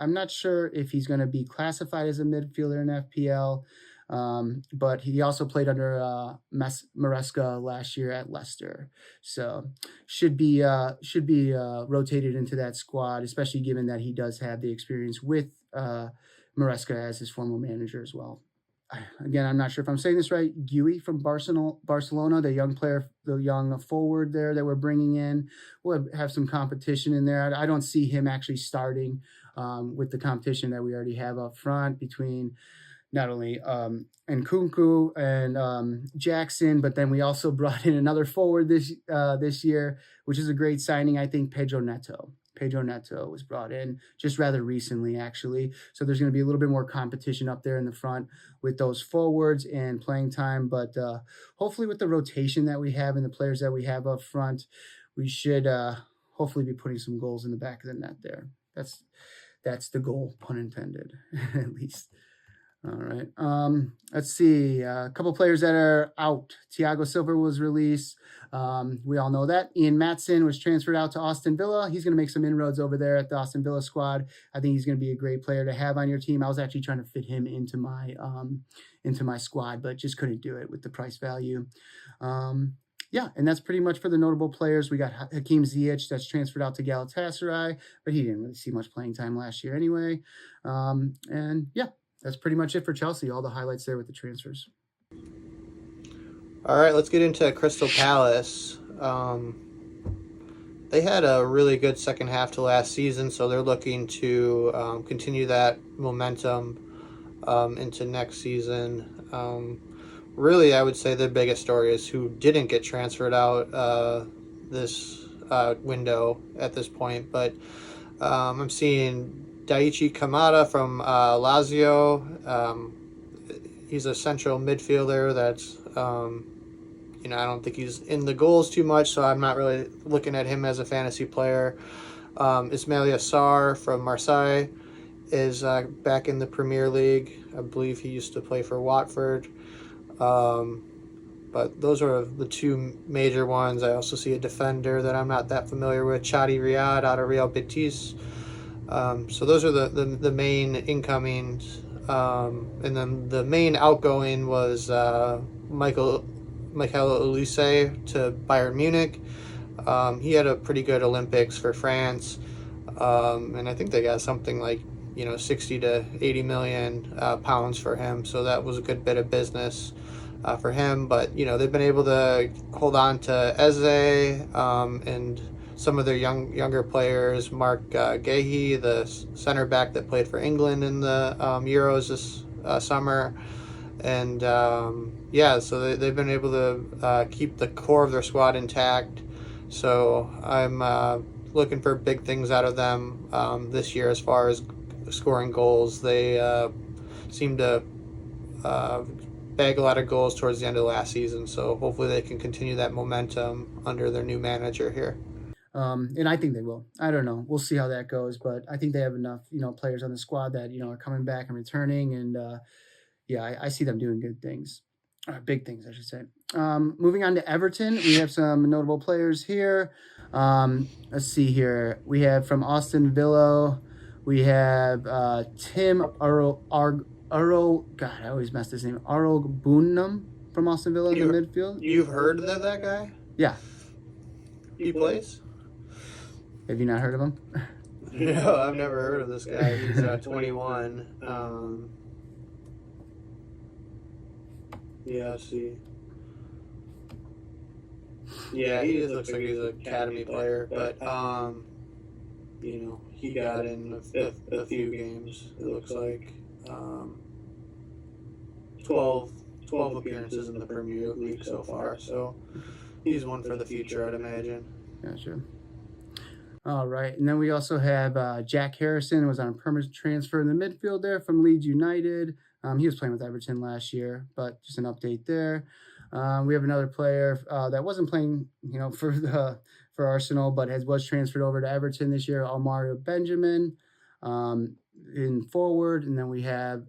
not sure if he's going to be classified as a midfielder in FPL, but he also played under Maresca last year at Leicester, so should be rotated into that squad, especially given that he does have the experience with Maresca as his former manager as well. Again, I'm not sure if I'm saying this right. Gui from Barcelona, the young player, the young forward there that we're bringing in, will have some competition in there. I don't see him actually starting with the competition that we already have up front between not only Nkunku and Jackson, but then we also brought in another forward this year, which is a great signing. I think Pedro Neto. Pedro Neto was brought in just rather recently, actually. So there's going to be a little bit more competition up there in the front with those forwards and playing time. But hopefully with the rotation that we have and the players that we have up front, we should hopefully be putting some goals in the back of the net there. That's the goal, pun intended, at least. All right. Let's see. A couple players that are out. Thiago Silva was released. We all know that. Ian Matson was transferred out to Aston Villa. He's going to make some inroads over there at the Aston Villa squad. I think he's going to be a great player to have on your team. I was actually trying to fit him into my squad, but just couldn't do it with the price value. Yeah, and that's pretty much for the notable players. We got Hakim Ziyech that's transferred out to Galatasaray, but he didn't really see much playing time last year anyway. And yeah, that's pretty much it for Chelsea. All the highlights there with the transfers. All right, let's get into Crystal Palace. They had a really good second half to last season, so they're looking to continue that momentum into next season. Really, I would say the biggest story is who didn't get transferred out this window at this point, but I'm seeing Daichi Kamada from Lazio. He's a central midfielder that's, I don't think he's in the goals too much, so I'm not really looking at him as a fantasy player. Ismail Yassar from Marseille is back in the Premier League. I believe he used to play for Watford. But those are the two major ones. I also see a defender that I'm not that familiar with, Chadi Riyad out of Real Betis. So those are the main incomings. And then the main outgoing was Michael Olise to Bayern Munich. He had a pretty good Olympics for France. And I think they got something like 60 to 80 million pounds for him. So that was a good bit of business for him. But they've been able to hold on to Eze and some of their younger players, Mark Gahey, the center back that played for England in the Euros this summer. And so they've been able to keep the core of their squad intact. So I'm looking for big things out of them this year as far as scoring goals. They seem to bag a lot of goals towards the end of last season. So hopefully they can continue that momentum under their new manager here. And I think they will. I don't know. We'll see how that goes, but I think they have enough, players on the squad that, are coming back and returning. And I see them doing good things. Big things, I should say. Moving on to Everton, we have some notable players here. Let's see here. We have from Aston Villa, we have Tim God, I always mess his name. Bunam from Aston Villa in the midfield. You've heard of that guy? Yeah. He plays? Have you not heard of him? No, I've never heard of this guy. He's 21. Yeah, see. Yeah, he just looks like he's an academy player, but he got in a few games. It looks like 12 appearances in the Premier League so far. So he's one for the future, I'd imagine. Gotcha. All right, and then we also have Jack Harrison, who was on a permanent transfer in the midfield there from Leeds United. He was playing with Everton last year, but just an update there. We have another player that wasn't playing, for Arsenal, but was transferred over to Everton this year, Almario Benjamin, in forward. And then we have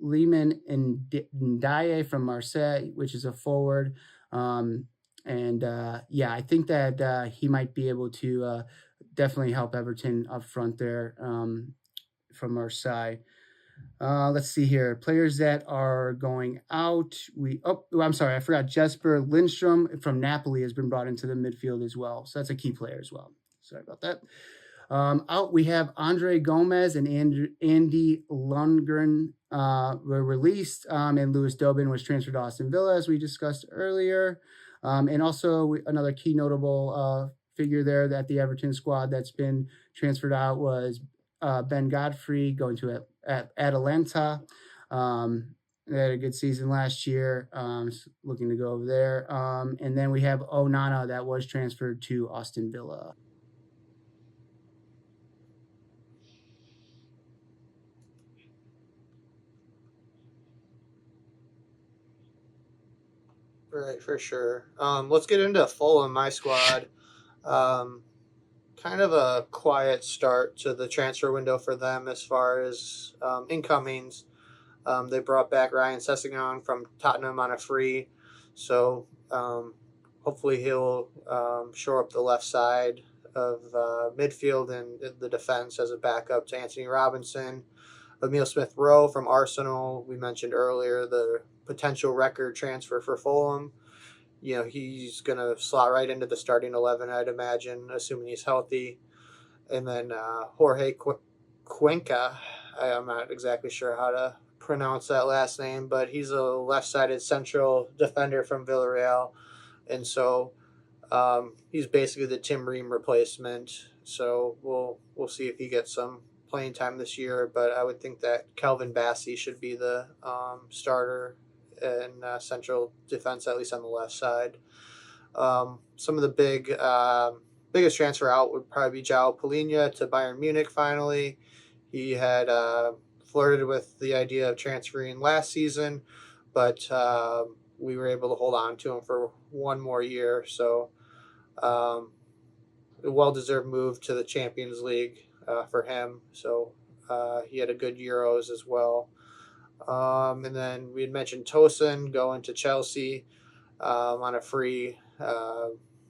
Lehman Ndiaye from Marseille, which is a forward. I think that he might be able to definitely help Everton up front there from our side. Let's see here. Players that are going out. I'm sorry, I forgot. Jesper Lindstrom from Napoli has been brought into the midfield as well. So that's a key player as well. Sorry about that. Out we have Andre Gomez and Andy Lundgren were released, and Lewis Dobin was transferred to Aston Villa, as we discussed earlier. And also another key notable figure there that the Everton squad that's been transferred out was Ben Godfrey going to Atalanta. They had a good season last year, looking to go over there. And then we have Onana that was transferred to Aston Villa. Right, for sure. Let's get into Fulham, my squad. Kind of a quiet start to the transfer window for them as far as incomings. They brought back Ryan Sessegnon from Tottenham on a free, so hopefully he'll shore up the left side of midfield and the defense as a backup to Anthony Robinson. Emile Smith-Rowe from Arsenal, we mentioned earlier, the potential record transfer for Fulham. He's going to slot right into the starting 11, I'd imagine, assuming he's healthy. And then Jorge Cuenca, I'm not exactly sure how to pronounce that last name, but he's a left-sided central defender from Villarreal. And so he's basically the Tim Ream replacement. So we'll see if he gets some playing time this year, but I would think that Calvin Bassey should be the starter in central defense, at least on the left side. Some of the biggest transfer out would probably be João Palhinha to Bayern Munich finally. He had flirted with the idea of transferring last season, but we were able to hold on to him for one more year. So a well-deserved move to the Champions League for him. So he had a good Euros as well. And then we had mentioned Tosin going to Chelsea on a free.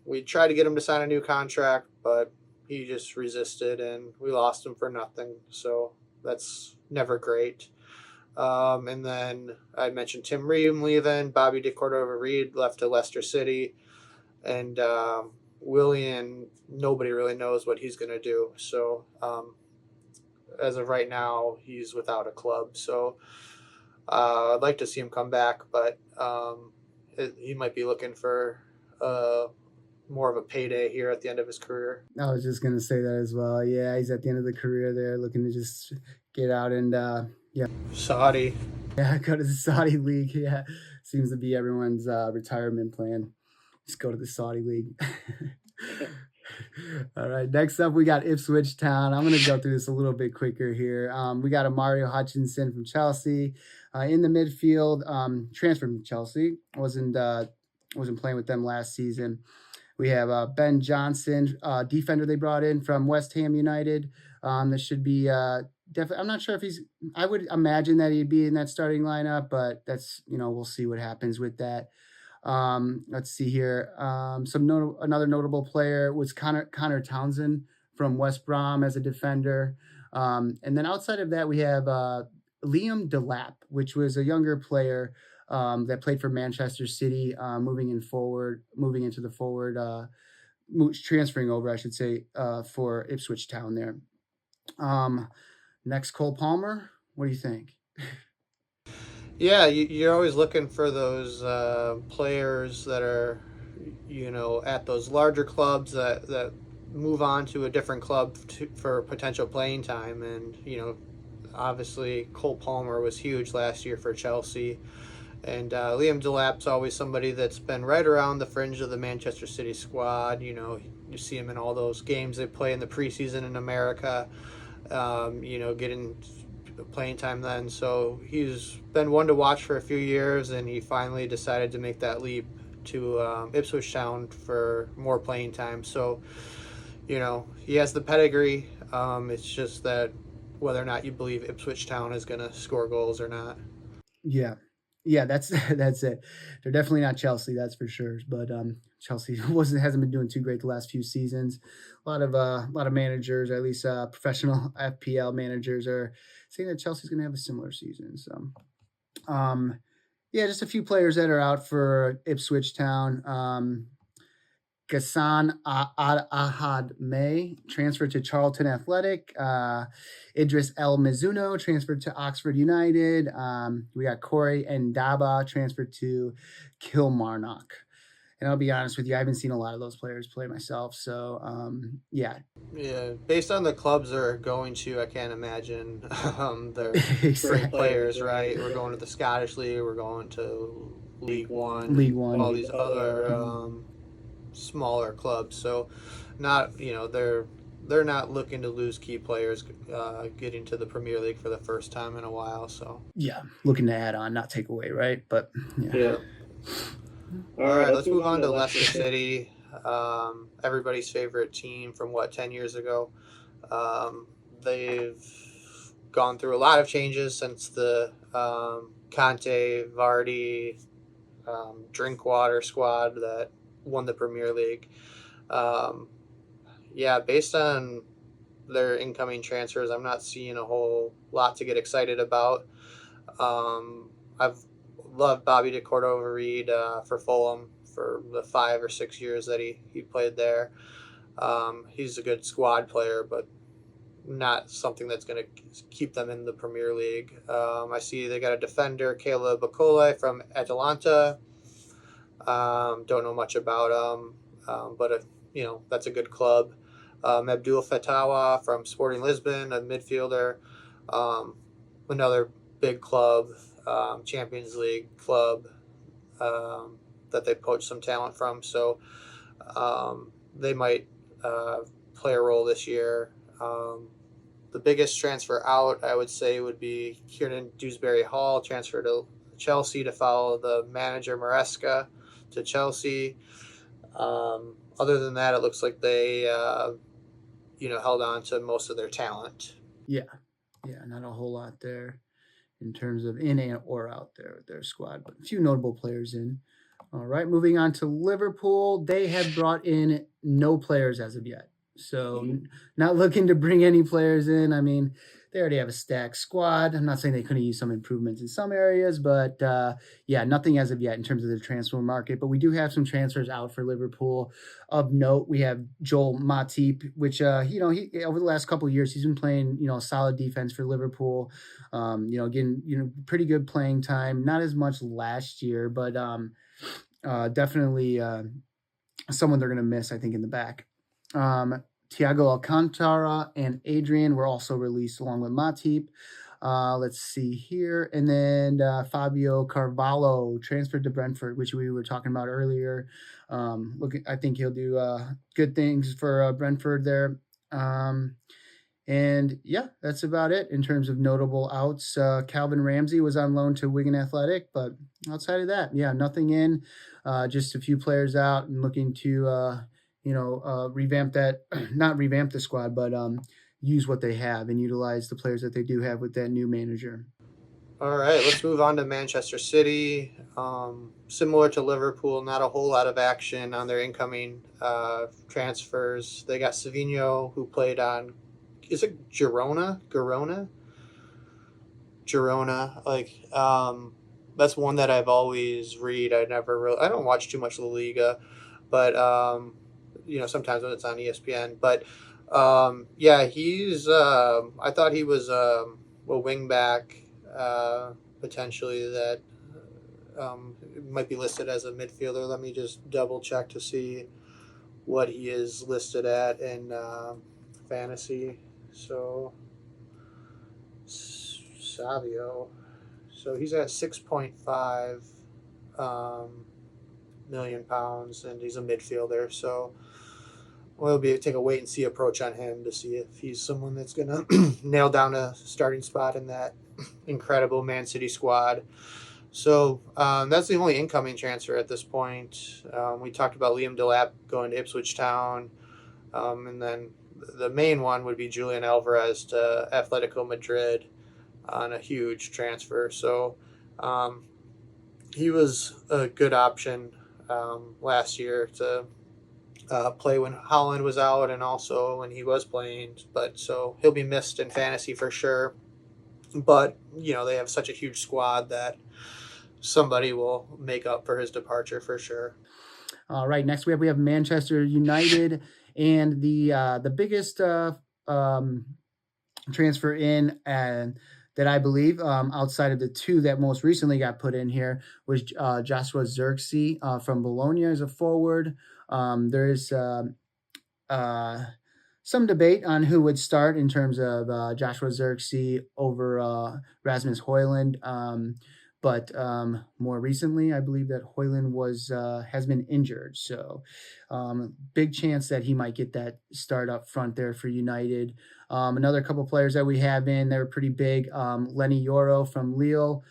We tried to get him to sign a new contract, but he just resisted, and we lost him for nothing. So that's never great. And then I mentioned Tim Ream leaving. Bobby de Cordova-Reid left to Leicester City. And Willian, nobody really knows what he's going to do. So as of right now, he's without a club. So I'd like to see him come back, but he might be looking for more of a payday here at the end of his career. I was just going to say that as well. Yeah, he's at the end of the career there, looking to just get out and, Saudi. Yeah, go to the Saudi League. Yeah, seems to be everyone's retirement plan. Just go to the Saudi League. All right, next up we got Ipswich Town. I'm going to go through this a little bit quicker here. We got Mario Hutchinson from Chelsea in the midfield, transferred from Chelsea. Wasn't playing with them last season. We have Ben Johnson, defender they brought in from West Ham United. That should be definitely. I'm not sure if he's. I would imagine that he'd be in that starting lineup, but that's we'll see what happens with that. Let's see here. Another notable player was Connor Townsend from West Brom as a defender. And then outside of that, we have Liam Delap, which was a younger player that played for Manchester City, transferring over, I should say, for Ipswich Town there. Next, Cole Palmer. What do you think? Yeah, you're always looking for those players that are, at those larger clubs that move on to a different club for potential playing time. And, obviously Cole Palmer was huge last year for Chelsea. And Liam Delap's always somebody that's been right around the fringe of the Manchester City squad. You see him in all those games they play in the preseason in America, getting playing time then. So he's been one to watch for a few years, and he finally decided to make that leap to Ipswich Town for more playing time. So, he has the pedigree. It's just that whether or not you believe Ipswich Town is going to score goals or not. Yeah, that's it. They're definitely not Chelsea, that's for sure. But Chelsea hasn't been doing too great the last few seasons. A lot of managers, or at least professional FPL managers, are saying that Chelsea's going to have a similar season. So, yeah, just a few players that are out for Ipswich Town. Ghassan Ahad May transferred to Charlton Athletic. Idris El Mizuno transferred to Oxford United. We got Corey Ndaba transferred to Kilmarnock. And I'll be honest with you, I haven't seen a lot of those players play myself. So, yeah. Yeah, based on the clubs they're going to, I can't imagine they're Exactly. great players, right? We're going to the Scottish League, we're going to League One, League One. all these other smaller clubs. So, not they're not looking to lose key players getting to the Premier League for the first time in a while. So yeah, looking to add on, not take away, right? But yeah. All right, let's move on to Leicester City. Everybody's favorite team from 10 years ago. They've gone through a lot of changes since the Conte, Vardy, Drinkwater squad that won the Premier League. Based on their incoming transfers, I'm not seeing a whole lot to get excited about. I've loved Bobby de Cordova-Reid for Fulham for the 5 or 6 years that he played there. He's a good squad player, but not something that's going to keep them in the Premier League. I see they got a defender, Caleb Bakole from Atalanta. Don't know much about him, but that's a good club. Abdul Fatawa from Sporting Lisbon, a midfielder. Another big club, Champions League club that they poached some talent from. So they might play a role this year. The biggest transfer out, I would say, would be Kieran Dewsbury-Hall, transfer to Chelsea to follow the manager Maresca to Chelsea. Other than that, it looks like they held on to most of their talent. Yeah, not a whole lot there in terms of in and or out there with their squad, but a few notable players in. All right, moving on to Liverpool. They have brought in no players as of yet. So not looking to bring any players in. I mean, they already have a stacked squad. I'm not saying they couldn't use some improvements in some areas, but nothing as of yet in terms of the transfer market. But we do have some transfers out for Liverpool. Of note, we have Joel Matip, which, he over the last couple of years, he's been playing, solid defense for Liverpool. Getting, pretty good playing time. Not as much last year, but definitely someone they're going to miss, I think, in the back. Thiago Alcantara and Adrian were also released along with Matip. Let's see here. And then Fabio Carvalho transferred to Brentford, which we were talking about earlier. I think he'll do good things for Brentford there. And yeah, that's about it in terms of notable outs. Calvin Ramsey was on loan to Wigan Athletic, but outside of that, nothing in. Just a few players out and looking to revamp not revamp the squad, but use what they have and utilize the players that they do have with that new manager. All right, let's move on to Manchester City. Similar to Liverpool, not a whole lot of action on their incoming transfers. They got Savinho, who played on, is it Girona? That's one that I've always read. I don't watch too much La Liga, but sometimes when it's on ESPN. But he's. I thought he was a wing back, potentially that might be listed as a midfielder. Let me just double check to see what he is listed at in fantasy. So Savio. So he's at 6.5 million pounds, and he's a midfielder. So we'll take a wait and see approach on him to see if he's someone that's going to nail down a starting spot in that incredible Man City squad. So that's the only incoming transfer at this point. We talked about Liam Delap going to Ipswich Town, and then the main one would be Julian Alvarez to Atletico Madrid on a huge transfer. So he was a good option last year to play when Holland was out and also when he was playing. But so he'll be missed in fantasy for sure. But they have such a huge squad that somebody will make up for his departure for sure. All right, next we have Manchester United, and the biggest transfer in and that I believe outside of the two that most recently got put in here was Joshua Zirkzee from Bologna as a forward. There is some debate on who would start in terms of Joshua Zirkzee over Rasmus Højlund. But more recently, I believe that Højlund has been injured. So big chance that he might get that start up front there for United. Another couple players that we have in, they're pretty big. Lenny Yoro from Lille.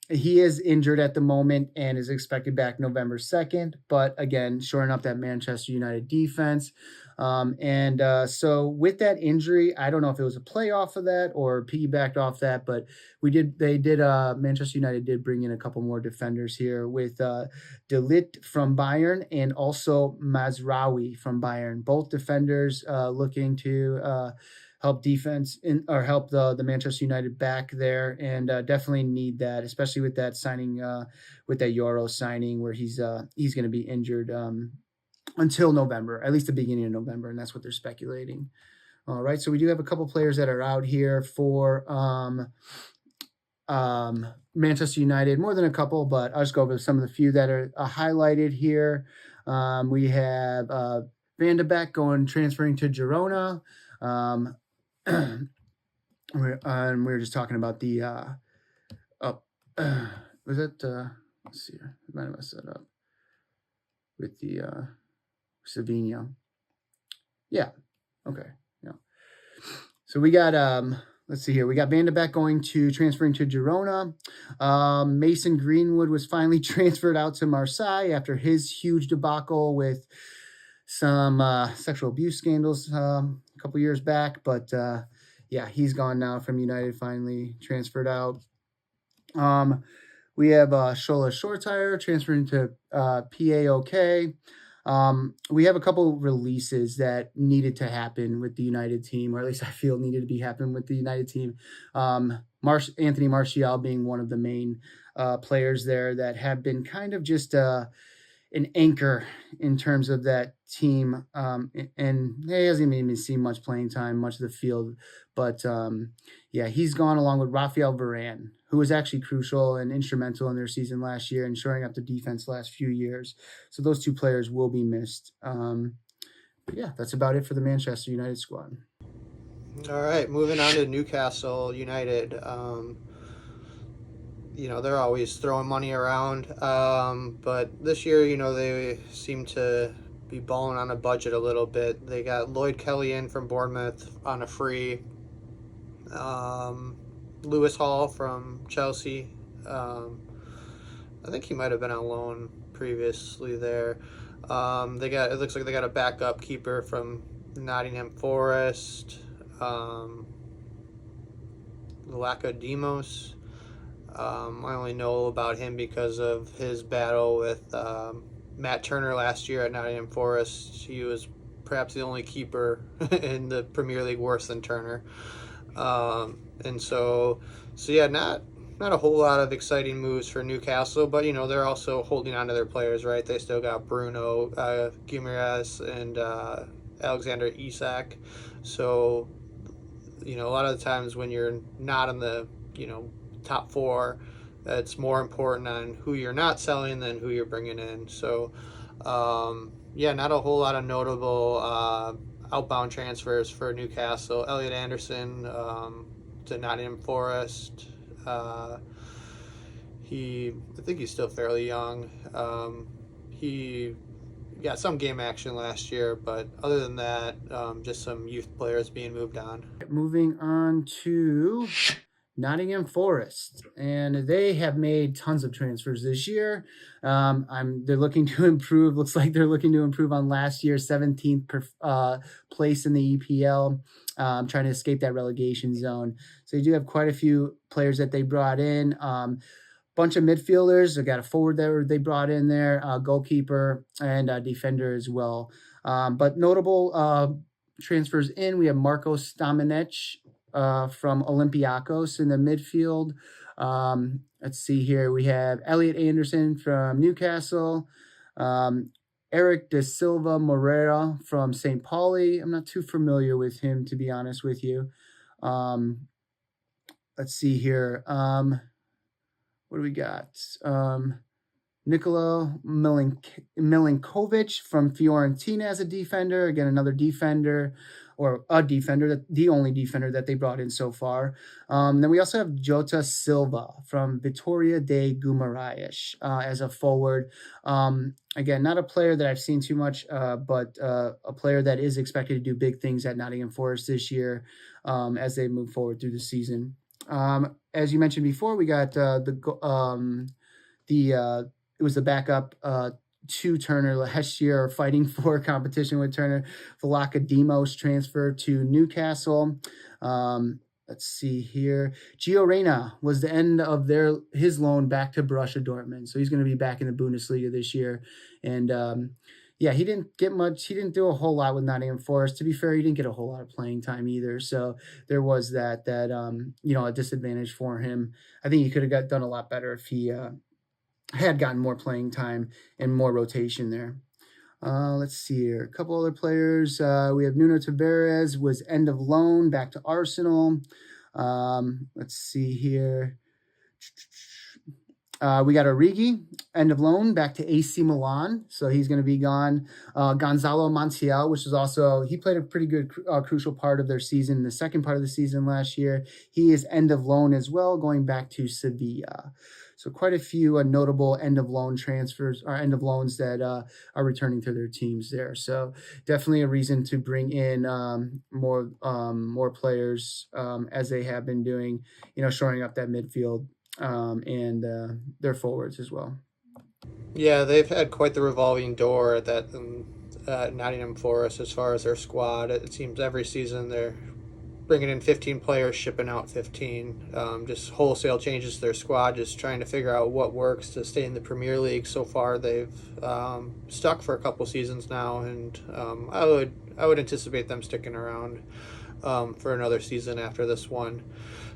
He is injured at the moment and is expected back November 2nd. But again, shoring up that Manchester United defense. So with that injury, I don't know if it was a play off of that or piggybacked off that, but Manchester United did bring in a couple more defenders here with De Ligt from Bayern and also Mazraoui from Bayern, both defenders looking to help defense or help the Manchester United back there, and definitely need that, especially with that signing, with that Euro signing where he's going to be injured until November, at least the beginning of November, and that's what they're speculating. All right, so we do have a couple players that are out here for Manchester United, more than a couple, but I'll just go over some of the few that are highlighted here. We have Van de Beek transferring to Girona. We're just talking about the was it let's see here, I might have messed that up with the Savinho. Yeah. Okay. Yeah. So we got let's see here. We got Van de Beek transferring to Girona. Mason Greenwood was finally transferred out to Marseille after his huge debacle with some sexual abuse scandals a couple years back. But yeah, he's gone now from United, finally transferred out. We have Shola Shortire transferring to PAOK. We have a couple releases that needed to happen with the United team, or at least I feel needed to be happening with the United team. Anthony Martial being one of the main players there that have been kind of just an anchor in terms of that team. And he hasn't even seen much playing time, much of the field. But yeah, he's gone along with Rafael Varane, who was actually crucial and instrumental in their season last year and shoring up the defense the last few years. So those two players will be missed. But yeah, that's about it for the Manchester United squad. All right, moving on to Newcastle United. They're always throwing money around, but this year, they seem to be balling on a budget a little bit. They got Lloyd Kelly in from Bournemouth on a free. Lewis Hall from Chelsea. I think he might have been on loan previously there. It looks like they got a backup keeper from Nottingham Forest. Lacodemos. I only know about him because of his battle with Matt Turner last year at Nottingham Forest. He was perhaps the only keeper in the Premier League worse than Turner. And so yeah, not a whole lot of exciting moves for Newcastle, but they're also holding on to their players, right? They still got Bruno Guimaraes and Alexander Isak. So a lot of the times when you're not in the top four, it's more important on who you're not selling than who you're bringing in. So yeah, not a whole lot of notable outbound transfers for Newcastle. Elliot Anderson to Nottingham Forest. I think he's still fairly young. He got some game action last year, but other than that, just some youth players being moved on. Moving on to Nottingham Forest, and they have made tons of transfers this year. They're looking to improve. Looks like they're looking to improve on last year's 17th place in the EPL, trying to escape that relegation zone. So you do have quite a few players that they brought in. bunch of midfielders. They got a forward there they brought in there, goalkeeper, and a defender as well. But notable transfers in, we have Marko Stamenic from Olympiacos in the midfield. Let's see here. We have Elliot Anderson from Newcastle. Eric De Silva Moreira from St. Pauli. I'm not too familiar with him, to be honest with you. Let's see here. What do we got? Nikola Milinkovic from Fiorentina as a defender. Again, another defender, or a defender, the only defender that they brought in so far. Then we also have Jota Silva from Vitória de Guimarães as a forward. Again, not a player that I've seen too much, but a player that is expected to do big things at Nottingham Forest this year as they move forward through the season. As you mentioned before, we got it was the backup to Turner last year, fighting for competition with Turner. Vlachodimos transfer to Newcastle. Let's see here. Gio Reyna was the end of his loan back to Borussia Dortmund. So he's going to be back in the Bundesliga this year. And he didn't get much. He didn't do a whole lot with Nottingham Forest. To be fair, he didn't get a whole lot of playing time either. So there was that a disadvantage for him. I think he could have done a lot better if he had gotten more playing time and more rotation there. Let's see here. A couple other players. We have Nuno Tavares was end of loan back to Arsenal. Let's see here. We got Origi, end of loan, back to AC Milan. So he's going to be gone. Gonzalo Montiel, which is also, he played a pretty good crucial part of their season, the second part of the season last year. He is end of loan as well, going back to Sevilla. So quite a few notable end of loan transfers or end of loans that are returning to their teams there. So definitely a reason to bring in more players as they have been doing, shoring up that midfield and their forwards as well. Yeah, they've had quite the revolving door at that Nottingham Forest as far as their squad. It seems every season they're bringing in 15 players, shipping out 15. Just wholesale changes to their squad, just trying to figure out what works to stay in the Premier League. So far, they've stuck for a couple seasons now, and I would anticipate them sticking around for another season after this one.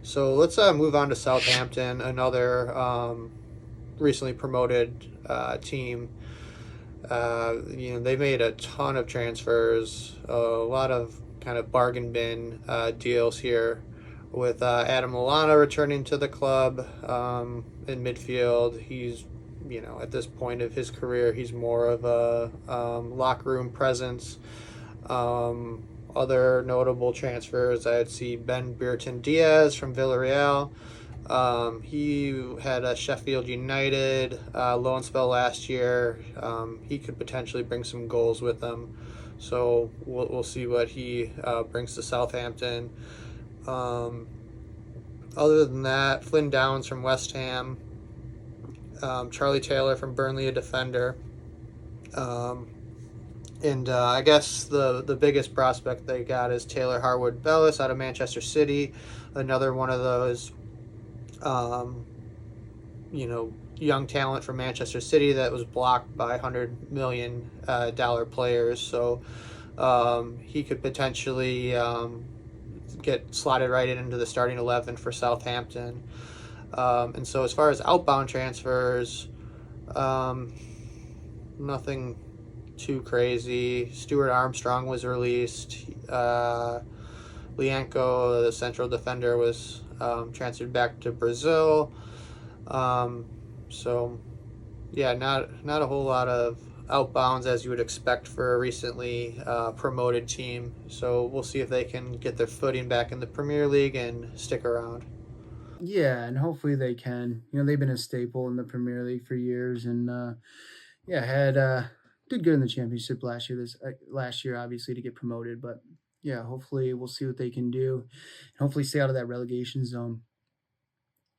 So let's move on to Southampton, another recently promoted team. They made a ton of transfers, a lot of kind of bargain bin deals here, with Adam Lallana returning to the club in midfield. He's, at this point of his career, he's more of a locker room presence. Other notable transfers, I'd see Ben Burton Diaz from Villarreal. He had a Sheffield United loan spell last year. He could potentially bring some goals with him. So we'll see what he brings to Southampton. Other than that, Flynn Downs from West Ham. Charlie Taylor from Burnley, a defender. And I guess the biggest prospect they got is Taylor Harwood-Bellis out of Manchester City. Another one of those, young talent from Manchester City that was blocked by $100 million players. So he could potentially get slotted right into the starting 11 for Southampton. And so as far as outbound transfers, nothing too crazy. Stuart Armstrong was released. Lianco, the central defender, was transferred back to Brazil. So yeah, not a whole lot of outbounds as you would expect for a recently promoted team. So we'll see if they can get their footing back in the Premier League and stick around. Yeah, and hopefully they can. They've been a staple in the Premier League for years, and did good in the Championship last year, obviously, to get promoted. But yeah, hopefully we'll see what they can do, and hopefully stay out of that relegation zone.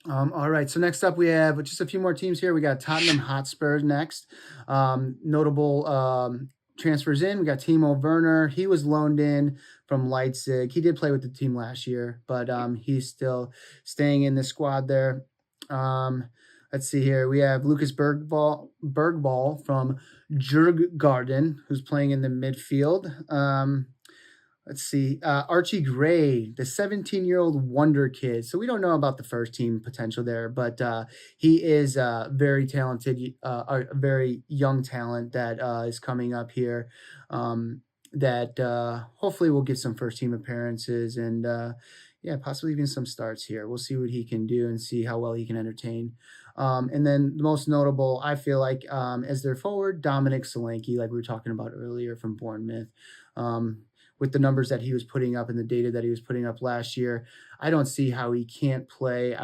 All right, so next up we have just a few more teams here. We got Tottenham Hotspur next. Notable transfers in. We got Timo Werner. He was loaned in from Leipzig. He did play with the team last year, but he's still staying in the squad there. let's see here. We have Lucas Bergball from Djurgården, who's playing in the midfield. Let's see. Archie Gray, the 17-year-old wonder kid. So we don't know about the first team potential there, but he is very talented, a very young talent that is coming up here. That hopefully will get some first team appearances and yeah, possibly even some starts here. We'll see what he can do and see how well he can entertain. And then the most notable, I feel like, as their forward, Dominic Solanke, like we were talking about earlier from Bournemouth. With the numbers that he was putting up and the data that he was putting up last year, I don't see how he can't play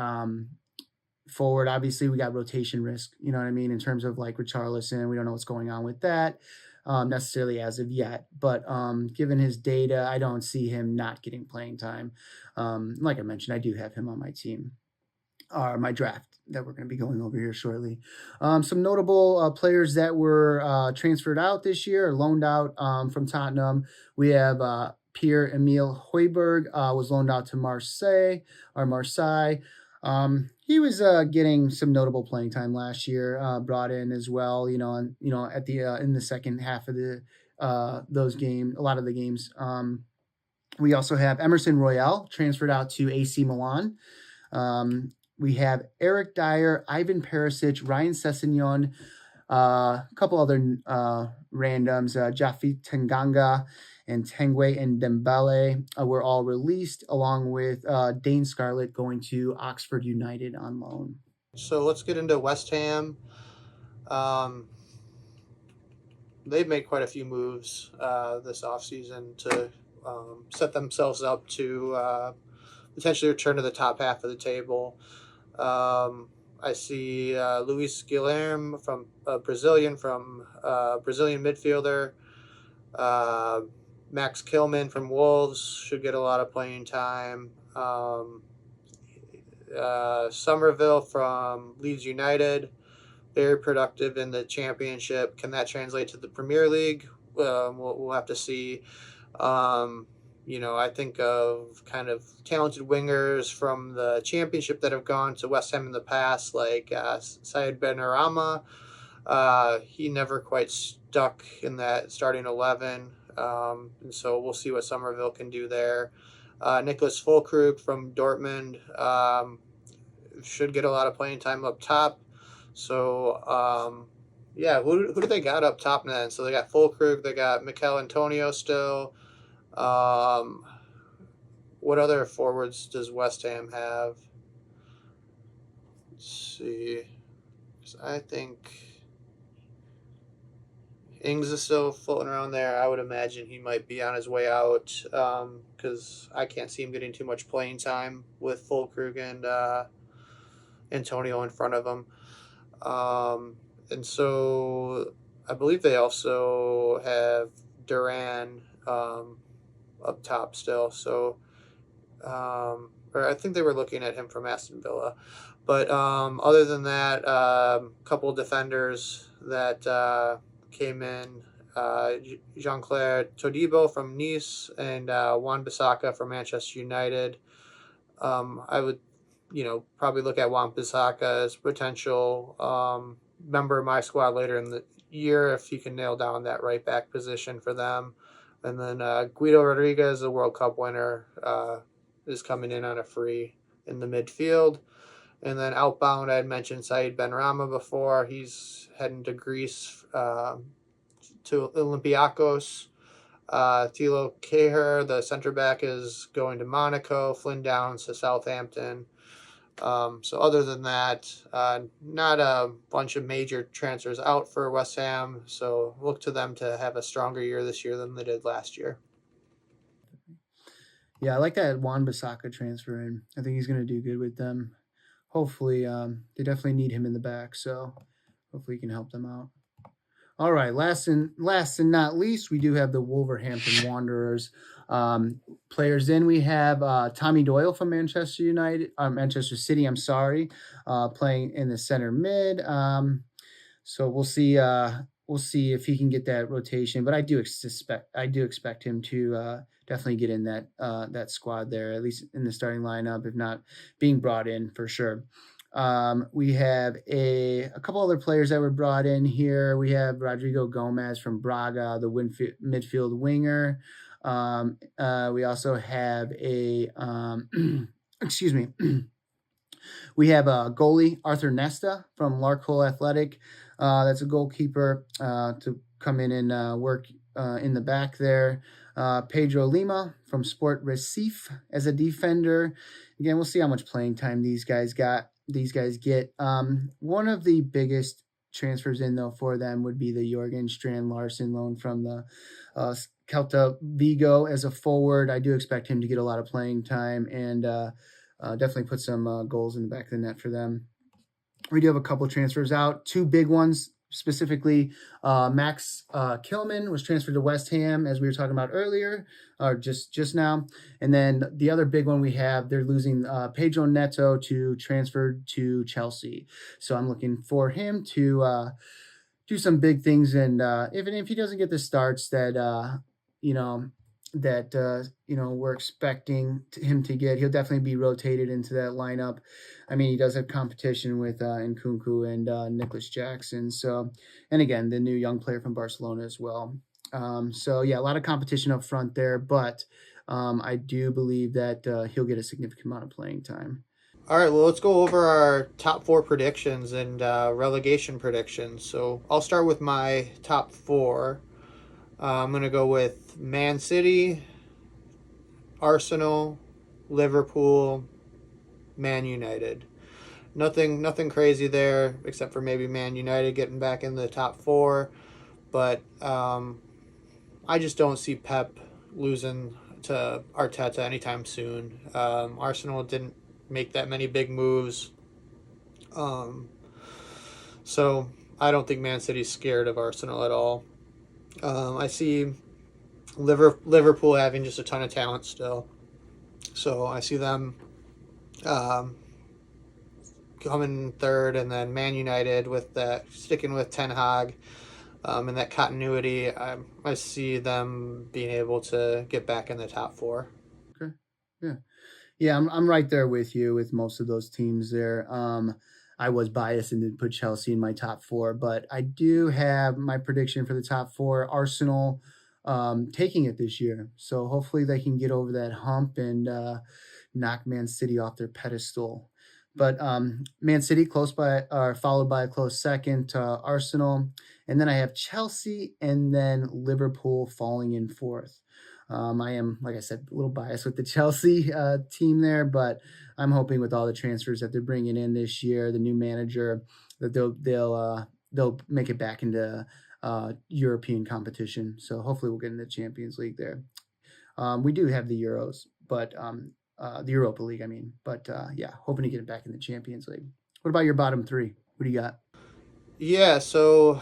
forward. Obviously, we got rotation risk, you know what I mean, in terms of like Richarlison. We don't know what's going on with that necessarily as of yet. But given his data, I don't see him not getting playing time. Like I mentioned, I do have him on my team. Or my draft that we're going to be going over here shortly. Some notable players that were transferred out this year or loaned out from Tottenham. We have Pierre-Emile Højbjerg was loaned out to Marseille. He was getting some notable playing time last year. Brought in as well, at the in the second half of the those games, a lot of the games. We also have Emerson Royale transferred out to AC Milan. We have Eric Dyer, Ivan Perisic, Ryan Sessegnon, a couple other randoms, Jaffe Tanganga and Tengwe and Dembele were all released, along with Dane Scarlett going to Oxford United on loan. So let's get into West Ham. They've made quite a few moves this offseason to set themselves up to potentially return to the top half of the table. I see Luis Guilherme from Brazilian midfielder. Max Kilman from Wolves should get a lot of playing time. Somerville from Leeds United, very productive in the Championship. Can that translate to the Premier League? We'll have to see. I think of kind of talented wingers from the Championship that have gone to West Ham in the past, like Said Benrahma. He never quite stuck in that starting 11, and so we'll see what Somerville can do there. Nicholas Füllkrug from Dortmund should get a lot of playing time up top. So, who do they got up top then? So they got Füllkrug, they got Mikel Antonio still. What other forwards does West Ham have? Let's see. I think Ings is still floating around there. I would imagine he might be on his way out because I can't see him getting too much playing time with Füllkrug and Antonio in front of him. And so I believe they also have Duran up top still. So, or I think they were looking at him from Aston Villa. But other than that, a couple of defenders that came in, Jean-Claire Todibo from Nice and Wan-Bissaka from Manchester United. I would, probably look at Wan-Bissaka as potential member of my squad later in the year if he can nail down that right back position for them. And then Guido Rodriguez, the World Cup winner, is coming in on a free in the midfield. And then outbound, I had mentioned Said Benrahma before. He's heading to Greece to Olympiacos. Thilo Kehrer, the center back, is going to Monaco. Flynn Downs to Southampton. So other than that, not a bunch of major transfers out for West Ham. So look to them to have a stronger year this year than they did last year. Yeah, I like that Wan-Bissaka transfer in. I think he's going to do good with them. Hopefully, they definitely need him in the back, so hopefully he can help them out. All right, last and not least, we do have the Wolverhampton Wanderers players in. We have Tommy Doyle from Manchester City, playing in the center mid. So we'll see if he can get that rotation, but I do expect him to definitely get in that squad there, at least in the starting lineup, if not being brought in for sure. We have a couple other players that were brought in here. We have Rodrigo Gomez from Braga, the midfield winger. We also have a excuse me. We have a goalie, Arthur Nesta from Larkhole Athletic. That's a goalkeeper to come in and work in the back there. Pedro Lima from Sport Recife as a defender. Again, we'll see how much playing time these guys get. One of the biggest transfers in though for them would be the Jorgen Strand Larsen loan from the Celta Vigo as a forward. I do expect him to get a lot of playing time and definitely put some goals in the back of the net for them. We do have a couple transfers out, two big ones specifically. Max Kilman was transferred to West Ham, as we were talking about earlier, or just now. And then the other big one we have, they're losing Pedro Neto to transfer to Chelsea. So I'm looking for him to do some big things. And if he doesn't get the starts that we're expecting him to get, he'll definitely be rotated into that lineup. I mean, he does have competition with Nkunku and Nicholas Jackson. So, and again, the new young player from Barcelona as well. So yeah, a lot of competition up front there, but I do believe that he'll get a significant amount of playing time. All right, well, let's go over our top 4 predictions and relegation predictions. So I'll start with my top 4. I'm going to go with Man City, Arsenal, Liverpool, Man United. Nothing crazy there, except for maybe Man United getting back in the top 4. But I just don't see Pep losing to Arteta anytime soon. Arsenal didn't make that many big moves. So I don't think Man City's scared of Arsenal at all. I see Liverpool having just a ton of talent still. So I see them coming third, and then Man United with that, sticking with Ten Hag and that continuity. I see them being able to get back in the top 4. Okay. Yeah, I'm right there with you with most of those teams there. I was biased and didn't put Chelsea in my top 4, but I do have my prediction for the top 4, Arsenal taking it this year. So hopefully they can get over that hump and knock Man City off their pedestal. But Man City close by, or followed by a close second to Arsenal. And then I have Chelsea and then Liverpool falling in 4th. I am, like I said, a little biased with the Chelsea team there, but I'm hoping with all the transfers that they're bringing in this year, the new manager, that they'll make it back into European competition. So hopefully we'll get in the Champions League there. We do have the Euros, but the Europa League, I mean. But yeah, hoping to get it back in the Champions League. What about your bottom 3? What do you got? Yeah, so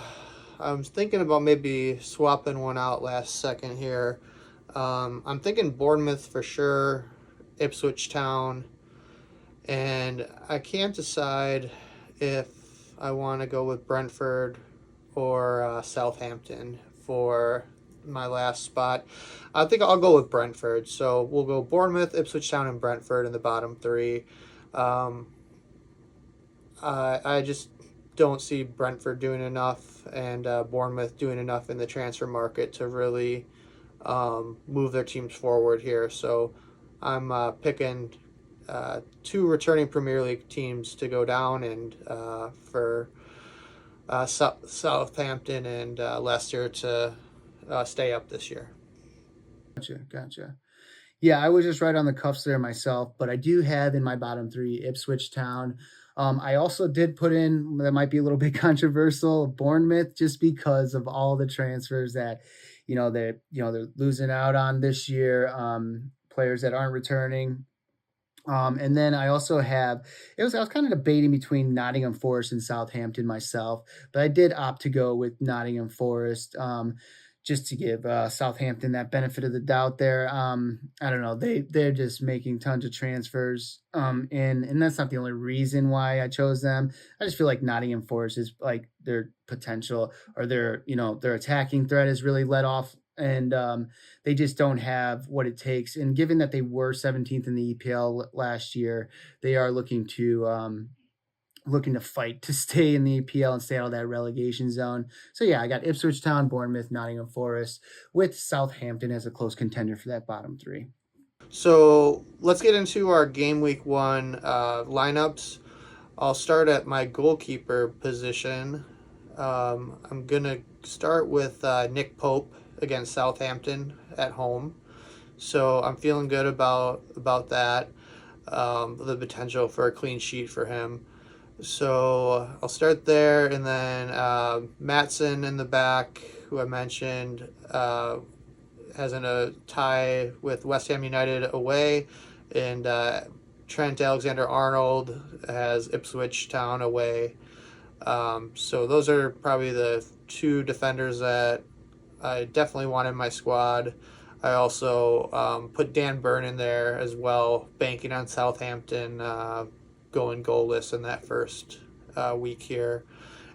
I was thinking about maybe swapping one out last second here. I'm thinking Bournemouth for sure, Ipswich Town, and I can't decide if I want to go with Brentford or Southampton for my last spot. I think I'll go with Brentford. So we'll go Bournemouth, Ipswich Town, and Brentford in the bottom 3. I just don't see Brentford doing enough and Bournemouth doing enough in the transfer market to really move their teams forward here. So I'm picking 2 returning Premier League teams to go down, and for Southampton and Leicester to stay up this year. Gotcha. Yeah, I was just right on the cuffs there myself, but I do have in my bottom 3 Ipswich Town. I also did put in, that might be a little bit controversial, Bournemouth, just because of all the transfers that they're losing out on this year, players that aren't returning. And then I also have, I was kind of debating between Nottingham Forest and Southampton myself, but I did opt to go with Nottingham Forest, just to give Southampton that benefit of the doubt there. I don't know, they're just making tons of transfers, and that's not the only reason why I chose them. I just feel like Nottingham Forest is like their potential, or their attacking threat is really let off, and they just don't have what it takes. And given that they were 17th in the EPL last year, they are looking to looking to fight to stay in the EPL and stay out of that relegation zone. So yeah, I got Ipswich Town, Bournemouth, Nottingham Forest, with Southampton as a close contender for that bottom three. So let's get into our game week 1 lineups. I'll start at my goalkeeper position. I'm going to start with Nick Pope against Southampton at home. So I'm feeling good about that, the potential for a clean sheet for him. So I'll start there, and then Maatson in the back, who I mentioned, has a tie with West Ham United away, and Trent Alexander-Arnold has Ipswich Town away. So those are probably the 2 defenders that I definitely want in my squad. I also put Dan Burn in there as well, banking on Southampton going goalless in that first week here.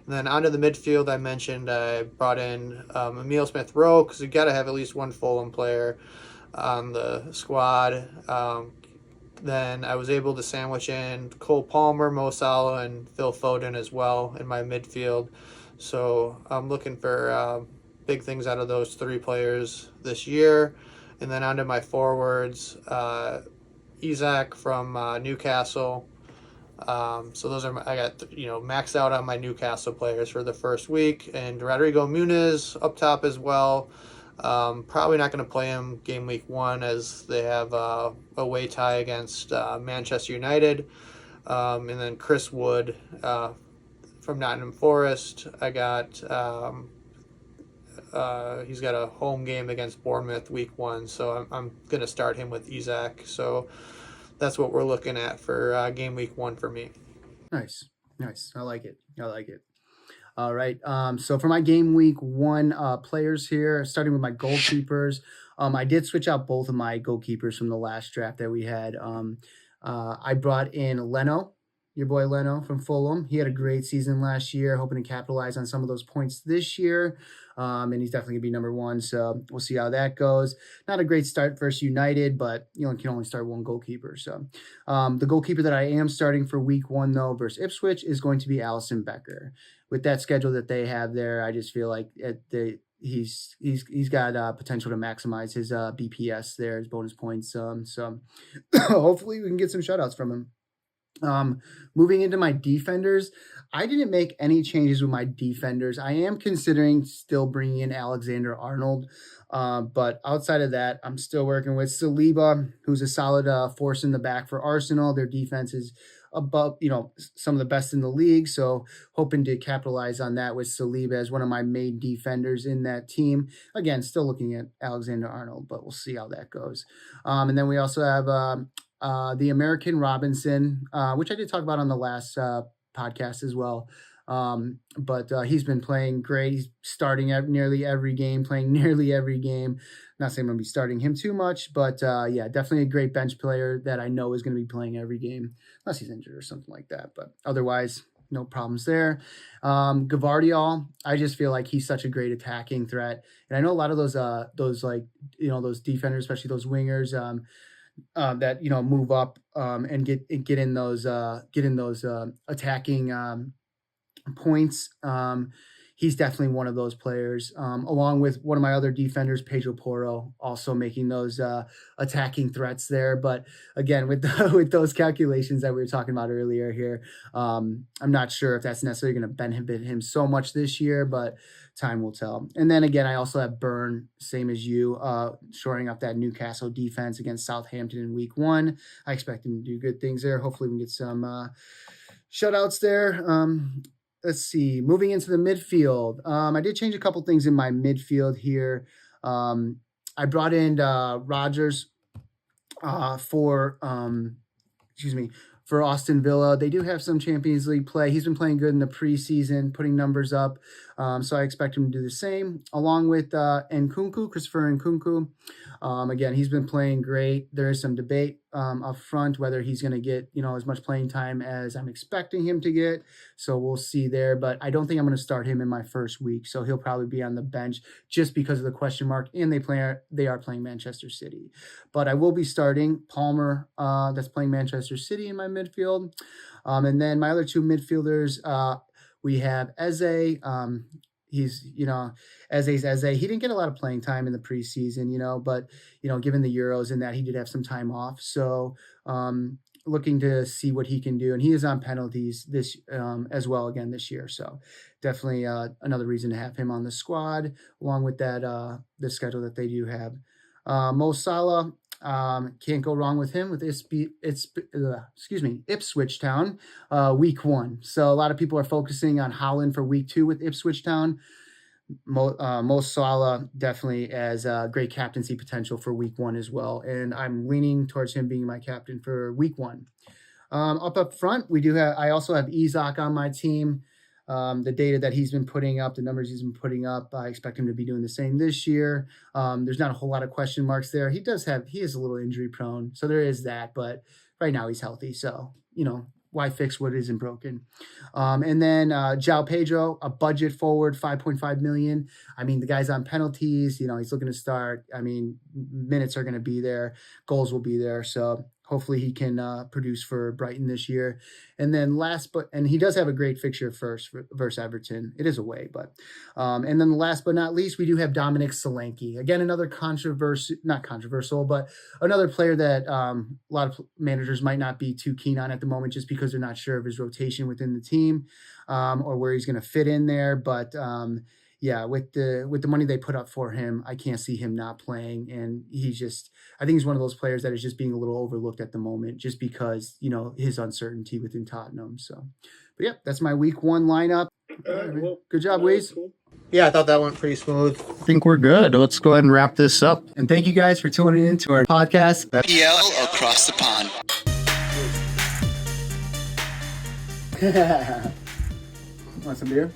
And then onto the midfield, I mentioned I brought in Emile Smith-Rowe, because you got to have at least one Fulham player on the squad. Then I was able to sandwich in Cole Palmer, Mo Salah, and Phil Foden as well in my midfield. So I'm looking for big things out of those 3 players this year. And then onto my forwards, Isak from Newcastle. So those are I got maxed out on my Newcastle players for the first week, and Rodrigo Muniz up top as well. Probably not going to play him game week 1, as they have a away tie against Manchester United. And then Chris Wood from Nottingham Forest. I got he's got a home game against Bournemouth week 1, so I'm going to start him with Isak. So that's what we're looking at for game week 1 for me. Nice. I like it. All right. So for my game week 1 players here, starting with my goalkeepers, I did switch out both of my goalkeepers from the last draft that we had. I brought in Leno, your boy Leno from Fulham. He had a great season last year, hoping to capitalize on some of those points this year. And he's definitely going to be number 1. So we'll see how that goes. Not a great start versus United, but you can only start one goalkeeper. So the goalkeeper that I am starting for week 1, though, versus Ipswich is going to be Alisson Becker. With that schedule that they have there, I just feel like he's got potential to maximize his BPS there, his bonus points. So hopefully we can get some shutouts from him. Moving into my defenders, I didn't make any changes with my defenders. I am considering still bringing in Alexander-Arnold, but outside of that, I'm still working with Saliba, who's a solid force in the back for Arsenal. Their defense is above, some of the best in the league, so hoping to capitalize on that with Saliba as one of my main defenders in that team. Again, still looking at Alexander-Arnold, but we'll see how that goes. And then we also have the American Robinson, which I did talk about on the last podcast as well. But he's been playing great. He's starting at nearly every game, playing nearly every game. Not saying I'm going to be starting him too much, but yeah, definitely a great bench player that I know is going to be playing every game, unless he's injured or something like that. But otherwise, no problems there. Gavardiol, I just feel like he's such a great attacking threat. And I know a lot of those defenders, especially those wingers, that move up and get in those attacking points. He's definitely one of those players, along with one of my other defenders, Pedro Porro, also making those attacking threats there. But again, with those calculations that we were talking about earlier here, I'm not sure if that's necessarily going to benefit him so much this year, but time will tell. And then again, I also have Burn, same as you, shoring up that Newcastle defense against Southampton in week 1. I expect him to do good things there. Hopefully we can get some shutouts there. Let's see. Moving into the midfield, I did change a couple things in my midfield here. I brought in Rodgers for Aston Villa. They do have some Champions League play. He's been playing good in the preseason, putting numbers up. So I expect him to do the same, along with Nkunku, Christopher Nkunku. Again, he's been playing great. There is some debate up front whether he's going to get, as much playing time as I'm expecting him to get. So we'll see there. But I don't think I'm going to start him in my first week. So he'll probably be on the bench just because of the question mark. And they are playing Manchester City. But I will be starting Palmer, that's playing Manchester City in my midfield. And then my other two midfielders, we have Eze. He's, Eze's Eze. He didn't get a lot of playing time in the preseason, but, given the Euros and that, he did have some time off. So looking to see what he can do. And he is on penalties this as well again this year. So definitely another reason to have him on the squad, along with that, the schedule that they do have. Mo Salah, can't go wrong with him with Ipswich Town, week 1. So a lot of people are focusing on Haaland for week 2 with Ipswich Town. Mo Salah definitely has great captaincy potential for week 1 as well. And I'm leaning towards him being my captain for week 1. Up front, I also have Isak on my team. The data that he's been putting up, the numbers he's been putting up, I expect him to be doing the same this year. There's not a whole lot of question marks there. He is a little injury prone, so there is that, but right now he's healthy. So, why fix what isn't broken? And then João Pedro, a budget forward, 5.5 million. I mean, the guy's on penalties. He's looking to start. I mean, minutes are going to be there. Goals will be there. So hopefully he can produce for Brighton this year. And then and he does have a great fixture first versus Everton. It is away, but and then last but not least, we do have Dominic Solanke. Again, another not controversial, but another player that a lot of managers might not be too keen on at the moment, just because they're not sure of his rotation within the team or where he's going to fit in there. But yeah, with the money they put up for him, I can't see him not playing. And I think he's one of those players that is just being a little overlooked at the moment, just because, his uncertainty within Tottenham. So, but yeah, that's my week 1 lineup. Well, Good job, Waze. cool. Yeah, I thought that went pretty smooth. I think we're good. Let's go ahead and wrap this up. And thank you guys for tuning in to our podcast. FPL across the pond. Want some beer?